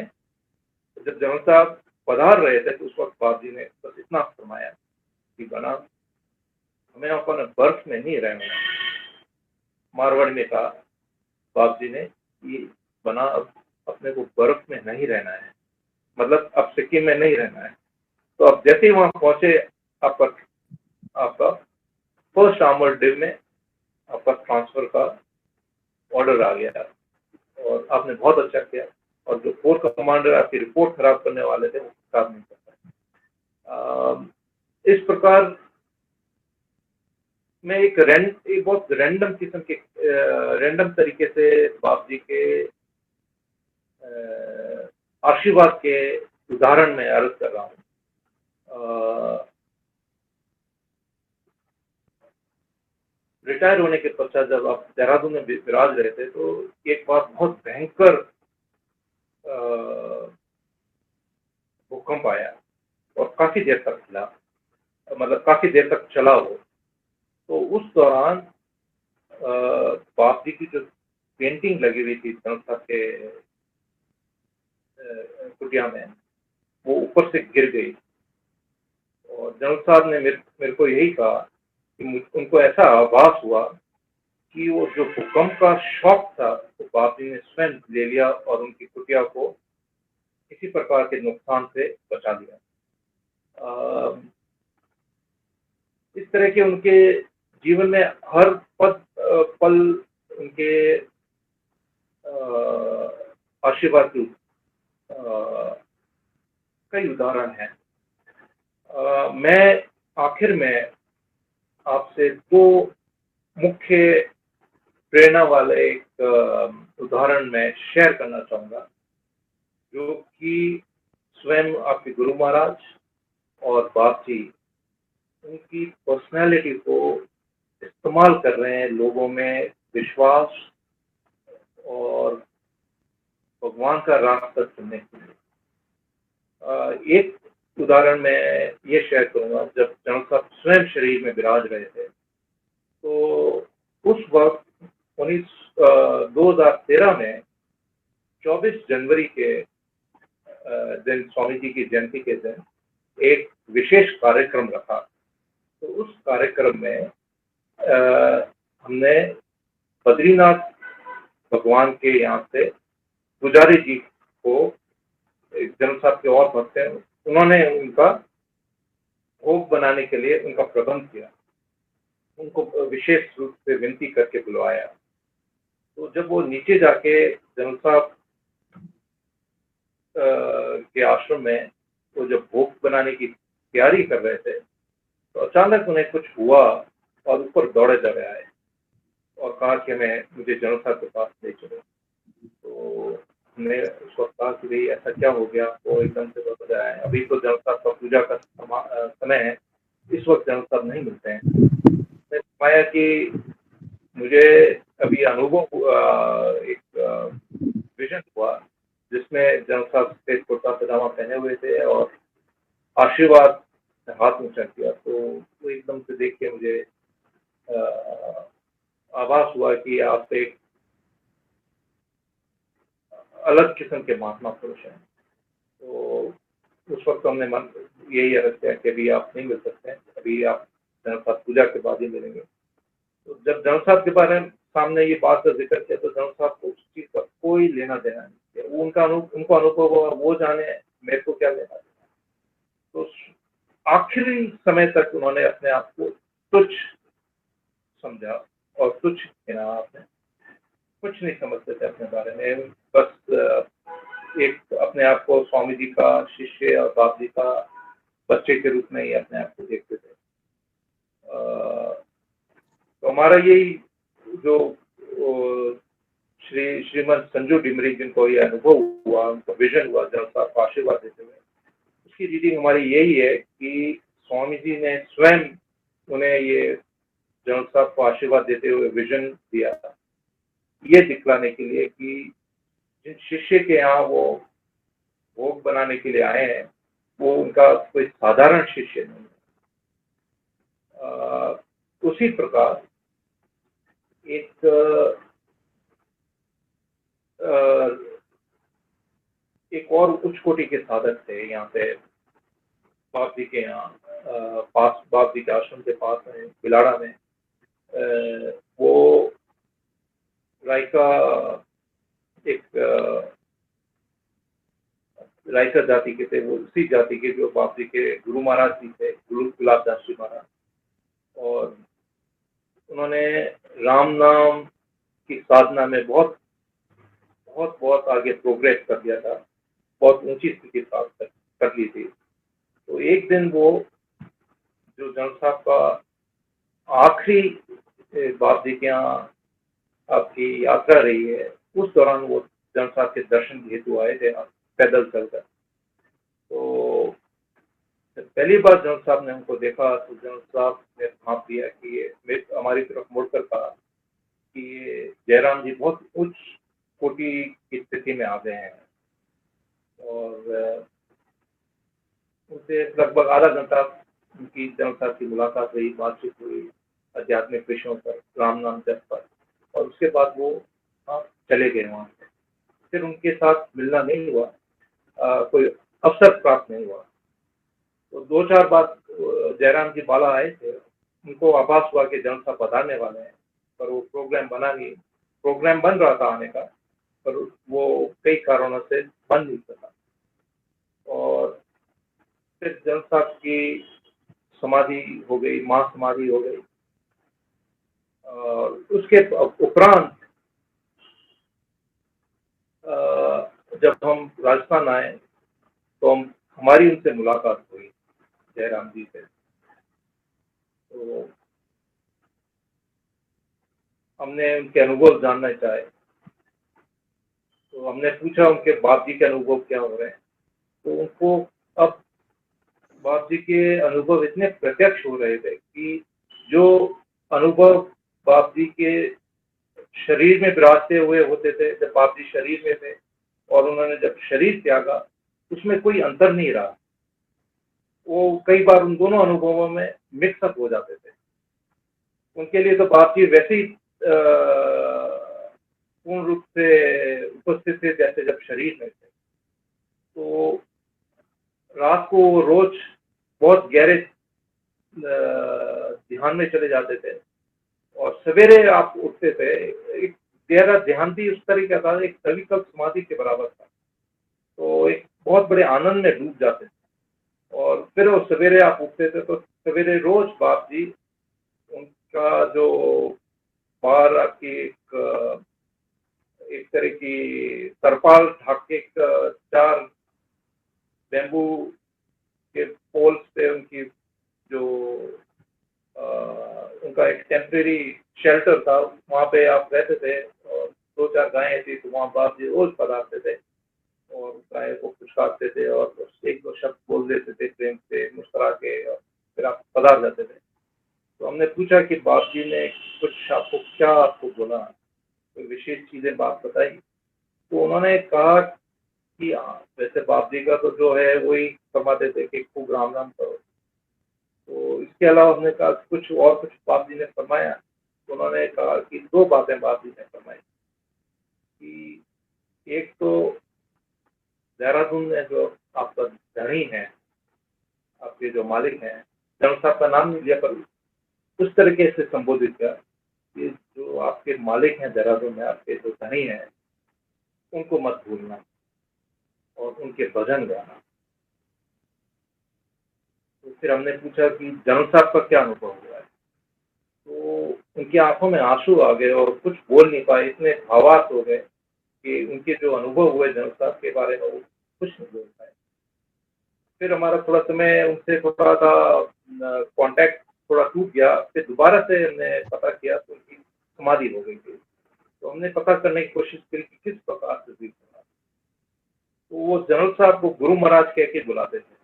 D: जब जनरल साहब पधार रहे थे तो उस वक्त बाप जी ने बस इतना फरमाया कि बना हमें अपन बर्फ में नहीं रहना है। मारवाड़ में कहा बाप जी ने कि बना अब अपने को बर्फ में नहीं रहना है, मतलब अब सिक्किम में नहीं रहना है। तो अब जैसे ही वहां पहुंचे आपका फर्स्ट आर्मर्ड डिव में आपका ट्रांसफर का ऑर्डर आ गया और आपने बहुत अच्छा किया, और जो कोर कमांडर आपकी रिपोर्ट खराब करने वाले थे वो खराब नहीं कर पाए। इस प्रकार मैं एक बहुत रैंडम किस्म के रैंडम तरीके से बाप जी के आशीर्वाद के उदाहरण में अर्ज कर रहा हूँ। रिटायर होने के पश्चात जब आप देहरादून में विराज रहे थे तो एक बार बहुत भयंकर भूकंप आया और काफी देर तक चला, मतलब काफी देर तक चला वो। तो उस दौरान बाप जी की जो पेंटिंग लगी हुई थी संस्था के कुटिया में, वो ऊपर से गिर गई और जनरल साहब ने मेरे को यही कहा कि उनको ऐसा आभास हुआ कि वो जो भूकंप का शॉक था वो बाप जी ने स्वयं ले लिया और उनकी कुटिया को किसी प्रकार के नुकसान से बचा लिया। इस तरह के उनके जीवन में हर पल उनके आशीर्वाद की कई उदाहरण हैं। मैं आखिर में आपसे दो मुख्य प्रेरणा वाले एक उदाहरण में शेयर करना चाहूंगा, जो कि स्वयं आपके गुरु महाराज और बाप जी उनकी पर्सनालिटी को इस्तेमाल कर रहे हैं लोगों में विश्वास और भगवान का रास्ता चुनने के लिए। एक उदाहरण मैं ये शेयर करूंगा, जब जनरल साहब स्वयं शरीर में विराज रहे थे तो उस वक्त 2013 में 24 जनवरी के दिन स्वामी जी की जयंती के दिन एक विशेष कार्यक्रम रखा। तो उस कार्यक्रम में हमने बद्रीनाथ भगवान के यहाँ से पुजारी जी को, जनरल साहब के और भक्त हैं, उन्होंने उनका भोग बनाने के लिए उनका प्रबंध किया, उनको विशेष रूप से विनती करके बुलवाया। तो जब वो नीचे जाके जनरल साहब के आश्रम में वो जब भोग बनाने की तैयारी कर रहे थे, तो अचानक उन्हें कुछ हुआ और ऊपर दौड़े चले आए और कहा कि मुझे जनरल साहब के पास ले चलो। तो हमने उस वक्त कहा कि भाई ऐसा क्या हो गया, वो एकदम से बदल आए, अभी तो जनरल साहब का पूजा का समय है, इस वक्त जनरल साहब नहीं मिलते हैं। मैंने पाया कि मुझे अभी अनुभव एक विजन हुआ जिसमें जनरल साहब से कुर्ता पजामा पहने हुए थे और आशीर्वाद हाथ ऊंचा किया। तो वो एकदम से देख के मुझे आभास हुआ कि आप एक अलग किस्म के महात्मा पुरुष हैं। तो उस वक्त हमने मन यही अर्ज किया कि अभी आप नहीं मिल सकते हैं, अभी आप जनरल साहब पूजा के बाद ही मिलेंगे। तो जब जनरल साहब के बारे में सामने ये बात का जिक्र किया तो जनरल साहब को उस चीज का कोई लेना देना नहीं, वो उनको अनुभव हुआ, वो जाने, मेरे को क्या लेना देना। तो आखिरी समय तक उन्होंने अपने आप को तुच्छ समझा और तुच्छ गिना। आपने कुछ नहीं समझते थे अपने बारे में, बस एक अपने आप को स्वामी जी का शिष्य और बाप जी का बच्चे के रूप में ही अपने आप को देखते थे। तो हमारा यही जो श्रीमद संजू डिमरी जिनको ये अनुभव हुआ, उनको विजन हुआ जनरल साहब को आशीर्वाद देते हुए, उसकी रीडिंग हमारी यही है कि स्वामी जी ने स्वयं उन्हें ये जनरल साहब को आशीर्वाद देते हुए विजन दिया, ये दिखलाने के लिए कि जिन शिष्य के यहाँ वो भोग बनाने के लिए आए हैं वो उनका कोई साधारण शिष्य नहीं है। उसी प्रकार एक और उच्च कोटि के साधक थे यहाँ पे बाप जी के यहाँ पास, बाप जी के आश्रम के पास में बिलाड़ा में। वो रायका जाति के थे, वो उसी जाति के जो बाप जी के गुरु महाराज जी थे, गुरु गुलाबदास जी महाराज। और उन्होंने राम नाम की साधना में बहुत बहुत बहुत आगे प्रोग्रेस कर दिया था, बहुत ऊंची स्थिति प्राप्त कर ली थी। तो एक दिन वो जो जनरल साहब का आखिरी बाप जी के यहाँ आपकी यात्रा रही है, उस दौरान वो जनरल साहब के दर्शन हेतु आए थे पैदल चलकर। तो पहली बार जनरल साहब ने उनको देखा तो जनरल साहब ने भाप दिया कि ये हमारी तरफ मुड़कर कहा कि ये जयराम जी बहुत उच्च कोटि की स्थिति में आ गए हैं। और उनसे लगभग आधा घंटा उनकी जनरल साहब की मुलाकात हुई, बातचीत हुई आध्यात्मिक विषयों पर, राम नाम जप पर, और उसके बाद वो चले गए वहाँ से। फिर उनके साथ मिलना नहीं हुआ, कोई अवसर प्राप्त नहीं हुआ। तो 2-4 बार जयराम जी बाला आए थे, उनको आभास हुआ कि जनरल साहब पधारने वाले हैं, पर वो प्रोग्राम बना नहीं। प्रोग्राम बन रहा था आने का, पर वो कई कारणों से बन नहीं सका। और फिर जनरल साहब की समाधि हो गई, महासमाधि हो गई। और उसके उपरांत जब हम राजस्थान आए तो हमारी उनसे मुलाकात हुई जयराम जी से। तो हमने उनके अनुभव जानना चाहे, तो हमने पूछा उनके बाप जी के अनुभव क्या हो रहे हैं। तो उनको अब बाप जी के अनुभव इतने प्रत्यक्ष हो रहे थे कि जो अनुभव बाप जी के शरीर में विराजते हुए होते थे जब बाप जी शरीर में थे, और उन्होंने जब शरीर त्यागा, उसमें कोई अंतर नहीं रहा। वो कई बार उन दोनों अनुभवों में मिक्सअप हो जाते थे। उनके लिए तो बाप जी वैसे ही पूर्ण रूप से उपस्थित थे जैसे जब शरीर में थे। तो रात को वो रोज बहुत गहरे ध्यान में चले जाते थे और सवेरे आप उठते थे, एक गहरा ध्यान भी उस तरीके का था, एक सविकल्प समाधि के बराबर था। तो एक बहुत बड़े आनंद में डूब जाते थे और फिर वो सवेरे आप उठते थे तो सवेरे रोज बाप जी उनका जो बाहर आपकी एक तरह की तरपाल ढक के 4 बैम्बू के पोल्स पे उनकी जो उनका एक टेम्परेरी शेल्टर था, वहाँ पे आप रहते थे और 2-4 गायें थी, तो वहाँ बाप जी रोज पधारते थे और गाय को पुचकारते थे और 1-2 शब्द बोल देते थे प्रेम से, मुस्कुरा के, और फिर आप पधार जाते थे। तो हमने पूछा कि बाप जी ने कुछ आपको बोला, कोई विशेष चीजें बात बताई? तो उन्होंने कहा कि वैसे बाप जी का तो जो है वही फरमाते थे कि खूब राम राम करो। तो इसके अलावा हमने कहा कुछ बाप जी ने फरमाया। तो उन्होंने कहा कि 2 बातें बाप जी ने फरमाई कि एक तो देहरादून में जो आपका धनी है, आपके जो मालिक हैं, जनरल साहब का नाम नहीं लिया पर उस तरीके से संबोधित किया कि जो आपके मालिक हैं देहरादून में, आपके जो धनी हैं, उनको मत भूलना और उनके भजन गाना। तो फिर हमने पूछा कि जनरल साहब का क्या अनुभव हुआ है? तो उनकी आंखों में आंसू आ गए और कुछ बोल नहीं पाए, इतने भावार्थ हो गए कि उनके जो अनुभव हुए जनरल साहब के बारे में वो कुछ नहीं बोल पाए। फिर हमारा थोड़ा समय उनसे थोड़ा सा कांटेक्ट थोड़ा टूट गया। फिर दोबारा से हमने पता किया तो उनकी समाधि हो गई थी। तो हमने पता करने की कोशिश की कि किस प्रकार से हुई समाधि। तो वो जनरल साहब को गुरु महाराज कह के बुलाते थे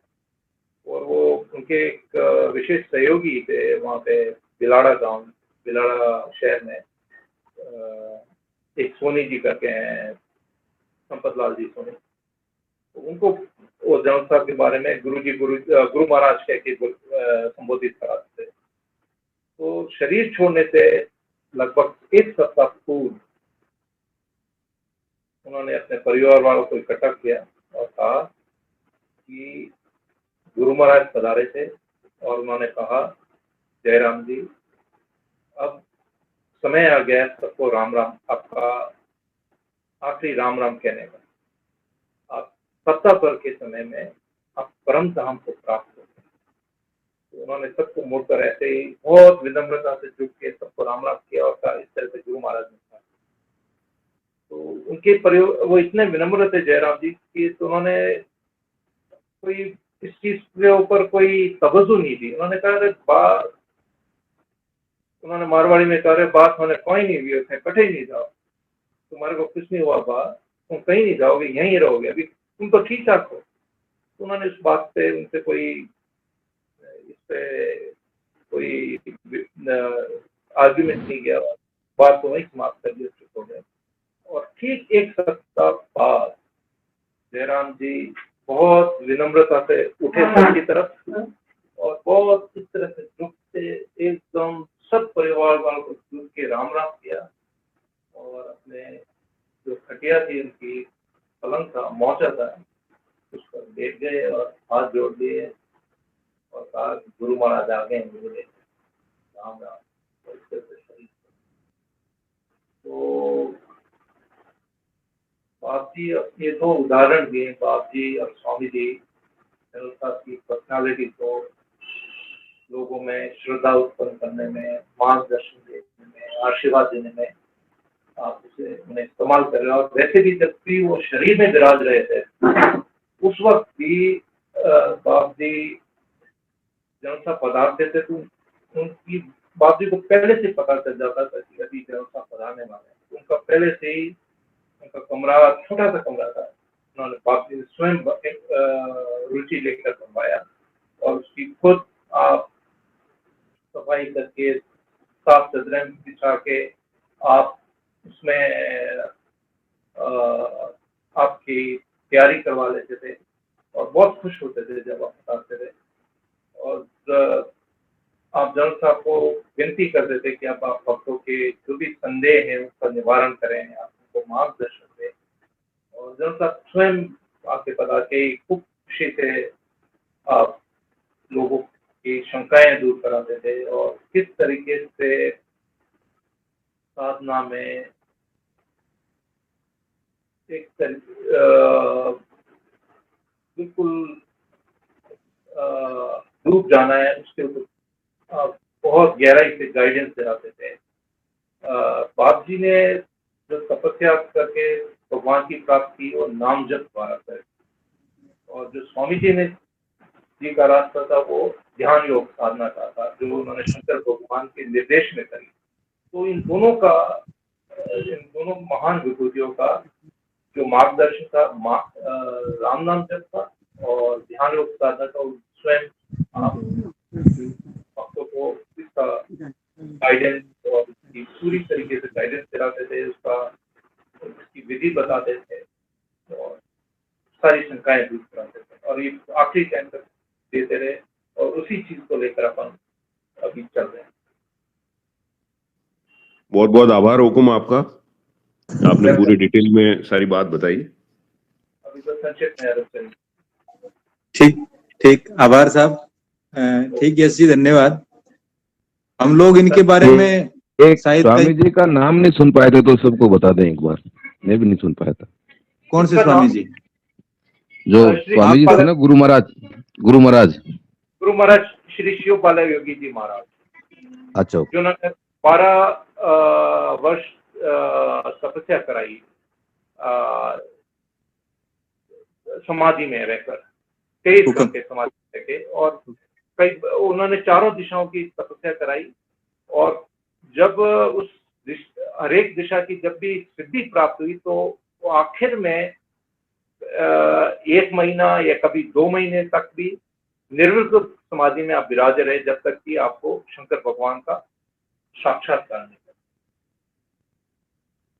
D: और वो उनके एक विशेष सहयोगी थे वहाँ पे बिलाड़ा शहर में, एक सोनी जी करके हैं, संपत लाल जी सोनी। तो उनको वो जनरल साहब के बारे में गुरु महाराज कह के संबोधित कराते थे। तो शरीर छोड़ने से लगभग 1 सप्ताह पूर्व उन्होंने अपने परिवार वालों को इकट्ठा किया और कहा कि गुरु महाराज पधारे थे और उन्होंने कहा, जयराम जी अब समय आ गया सबको राम राम, आपका आखिरी राम राम कहने का। आप सप्ताह भर के समय में आप परम धाम को प्राप्त हो। तो उन्होंने सबको मुड़कर ऐसे ही बहुत विनम्रता से झुक के सबको राम राम किया और कहा, इस तरह से गुरु महाराज ने कहा। तो उनके प्रयोग वो इतने विनम्र थे जयराम जी की, तो उन्होंने कोई इस चीज के ऊपर कोई तवज्जो नहीं दी। उन्होंने कहा उन्होंने मारवाड़ी में कहा, बात होने कोई नहीं हुई, उसने कटे ही नहीं जाओ, तुम्हारे को कुछ नहीं हुआ, बात तुम कहीं नहीं जाओगे, यहीं रहोगे, अभी तुम तो ठीक ठाक हो। तो उन्होंने इस बात पे उनसे कोई आर्ग्यूमेंट नहीं किया, बात को वहीं समाप्त कर दिया, चुप हो गए। और ठीक 1 सप्ताह बाद जयराम जी बहुत विनम्रता से उठे सबकी तरफ और बहुत इस तरह से झुकते एकदम सब परिवार वालों को झुक के राम राम किया और अपने जो खटिया थी, उनकी पलंग था, मौचा था, उस पर लेट गए और हाथ जोड़ दिए और कहा, गुरु महाराज आ गए मुझे राम राम। और इस तरह से शरीर तो बाप जी ये 2 उदाहरण दिए, बाप जी और स्वामी जी जनरल साहब की पर्सनालिटी को लोगों में श्रद्धा उत्पन्न करने में, मार्गदर्शन देने में, आशीर्वाद देने में आप उन्हें इस्तेमाल कर रहे हैं। और वैसे भी जब भी वो शरीर में विराज रहे थे उस वक्त भी बाप जी जनरल साहब पधारते थे तो उनकी बाप जी को पहले से पता चल जाता था कि अभी जनरल साहब पधारने वाले हैं। तो उनका पहले से ही उनका कमरा, छोटा सा कमरा था, उन्होंने बाप जी ने स्वयं रुचि लेकर बनवाया और उसकी खुद आप सफाई करके, साफ चदरें बिछा के आप उसमें आपकी तैयारी करवा लेते थे और बहुत खुश होते थे जब आप बताते थे। और आप जनरल साहब को विनती करते थे कि आप भक्तों के जो भी संदेह है उसका निवारण करें, आप उनको मार्गदर्शन दें। और जनरल साहब स्वयं आके बता के खूब खुशी से आप लोगों की शंकाएं दूर कराते थे और किस तरीके से साधना में एक बिल्कुल डूब जाना है उसके ऊपर बहुत गहराई से गाइडेंस दिलाते थे। बाप जी ने जो तपस्या करके भगवान की प्राप्ति और नाम जप द्वारा कर, और जो स्वामी जी ने जी का रास्ता था वो ध्यान योग साधना का था जो उन्होंने शंकर भगवान के निर्देश में करी। तो इन दोनों महान विभूतियों का जो मार्गदर्शन था राम नाम जप था और ध्यान योग साधना का स्वयं भक्तों को इसका गाइडेंस और उसकी पूरी तरीके से गाइडेंस दिलाते थे, उसकी विधि बताते थे और सारी शंकाएं दूर कराते थे और ये आखिरी टाइम तक देते रहे और उसी चीज को लेकर अपन अभी चल रहे हैं।
C: बहुत बहुत आभार हुकुम आपका, आपने पूरी डिटेल में सारी बात बताई।
D: अभी तो संक्षिप्त में
A: ठीक आभार साहब। ठीक यस जी, धन्यवाद। हम लोग इनके बारे में
E: एक स्वामी जी का नाम नहीं सुन पाए थे तो सबको बता दें एक बार, मैं भी नहीं सुन पाया था।
A: कौन से स्वामी जी?
E: जो स्वामी जी थे ना, गुरु महाराज
D: श्री शिव बाला योगी जी महाराज।
E: अच्छा,
D: जो उन्होंने 12 वर्ष तपस्या कराई समाधि में रहकर, 23 घंटे समाधि में रहकर, और कई उन्होंने चारों दिशाओं की तपस्या कराई और जब उस हर एक दिशा की जब भी सिद्धि प्राप्त हुई तो वो आखिर में 1 महीना या कभी 2 महीने तक भी निर्विकल्प समाधि में आप विराजे रहे जब तक कि आपको शंकर भगवान का साक्षात्कार नहीं कर।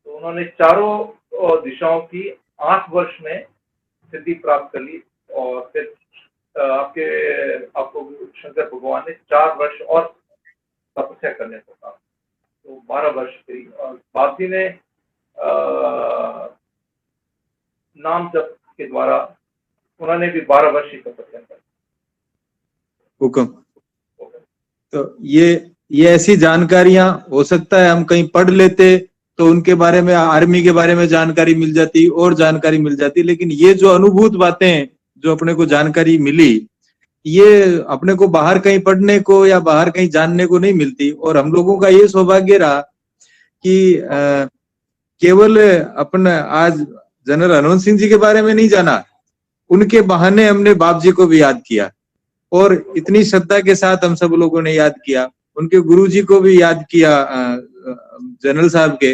D: तो उन्होंने चारों दिशाओं की 8 वर्ष में सिद्धि प्राप्त कर ली और फिर आपको शंकर भगवान ने 4 वर्ष और तपस्या करने को कहा, तो 12 वर्ष करी। और बाप जी ने नाम जप के द्वारा उन्होंने भी 12 वर्ष की तपस्या करी।
A: हुक्म। तो ये ऐसी जानकारियां हो सकता है हम कहीं पढ़ लेते तो उनके बारे में, आर्मी के बारे में जानकारी मिल जाती और जानकारी मिल जाती, लेकिन ये जो अनुभूत बातें जो अपने को जानकारी मिली, ये अपने को बाहर कहीं पढ़ने को या बाहर कहीं जानने को नहीं मिलती। और हम लोगों का ये सौभाग्य रहा कि केवल अपन आज जनरल हनुमंत सिंह जी के बारे में नहीं जाना, उनके बहाने हमने बाप जी को भी याद किया और इतनी श्रद्धा के साथ हम सब लोगों ने याद किया, उनके गुरुजी को भी याद किया जनरल साहब के,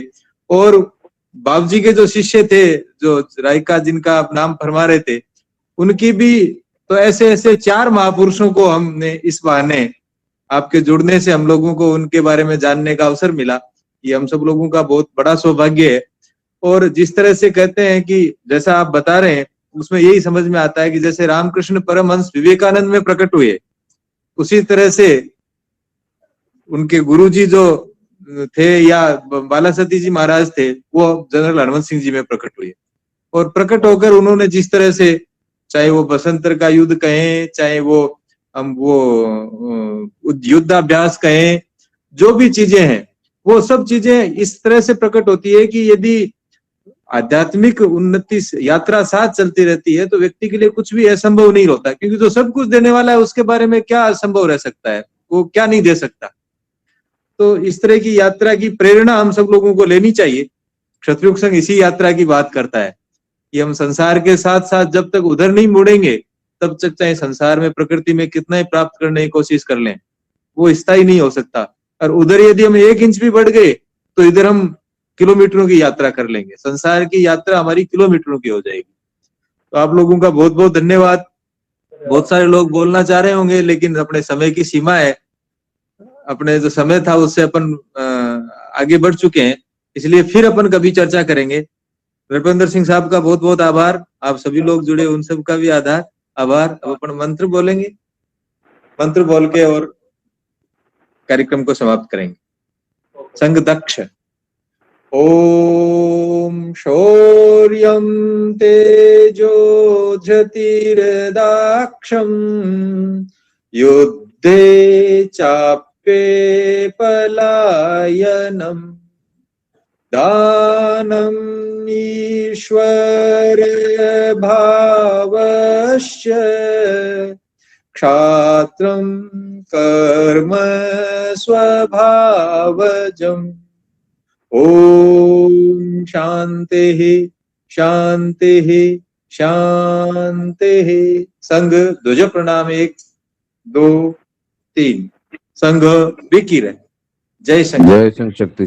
A: और बाप जी के जो शिष्य थे जो रायका जिनका आप नाम फरमा रहे थे, उनकी भी। तो ऐसे 4 महापुरुषों को हमने इस बहाने आपके जुड़ने से हम लोगों को उनके बारे में जानने का अवसर मिला। ये हम सब लोगों का बहुत बड़ा सौभाग्य है। और जिस तरह से कहते हैं कि जैसा आप बता रहे हैं उसमें यही समझ में आता है कि जैसे रामकृष्ण परमहंस विवेकानंद में प्रकट हुए, उसी तरह से उनके गुरुजी जो थे या बालासती जी महाराज थे वो जनरल हनुमंत सिंह जी में प्रकट हुए। और प्रकट होकर उन्होंने जिस तरह से, चाहे वो बसंतर का युद्ध कहें, चाहे वो हम वो युद्धाभ्यास कहें, जो भी चीजें हैं वो सब चीजें इस तरह से प्रकट होती है कि यदि आध्यात्मिक उन्नति यात्रा साथ चलती रहती है तो व्यक्ति के लिए कुछ भी असंभव नहीं होता, क्योंकि जो सब कुछ देने वाला है उसके बारे में क्या असंभव रह सकता है, वो क्या नहीं दे सकता। तो इस तरह की यात्रा की प्रेरणा हम सब लोगों को लेनी चाहिए। क्षत्रिय संघ इसी यात्रा की बात करता है कि हम संसार के साथ साथ जब तक उधर नहीं मुड़ेंगे तब तक चाहे संसार में प्रकृति में कितना ही प्राप्त करने की कोशिश कर लें, वो स्थायी नहीं हो सकता। और उधर यदि हम 1 इंच भी बढ़ गए तो इधर हम किलोमीटरों की यात्रा कर लेंगे, संसार की यात्रा हमारी किलोमीटरों की हो जाएगी। तो आप लोगों का बहुत बहुत धन्यवाद। बहुत सारे लोग बोलना चाह रहे होंगे लेकिन अपने समय की सीमा है, अपने जो समय था उससे अपन आगे बढ़ चुके हैं, इसलिए फिर अपन कभी चर्चा करेंगे। नृपेंद्र सिंह साहब का बहुत बहुत आभार, आप सभी लोग जुड़े उन सब का भी आभार। अब अपन मंत्र बोलेंगे, मंत्र बोल के और कार्यक्रम को समाप्त करेंगे। संघ दक्ष। ॐ शौर्यं तेजो धृतिर्दाक्षम् युद्धे चाप्ये पलायनम् दानम् ईश्वरभावश्च क्षात्रं कर्म स्वभावजम् ओम शांतिः शांतिः शांतिः। संघ ध्वज प्रणाम 1 2 3। संघ बिकी रहे। जय संघ।
E: जय संघ शक्ति।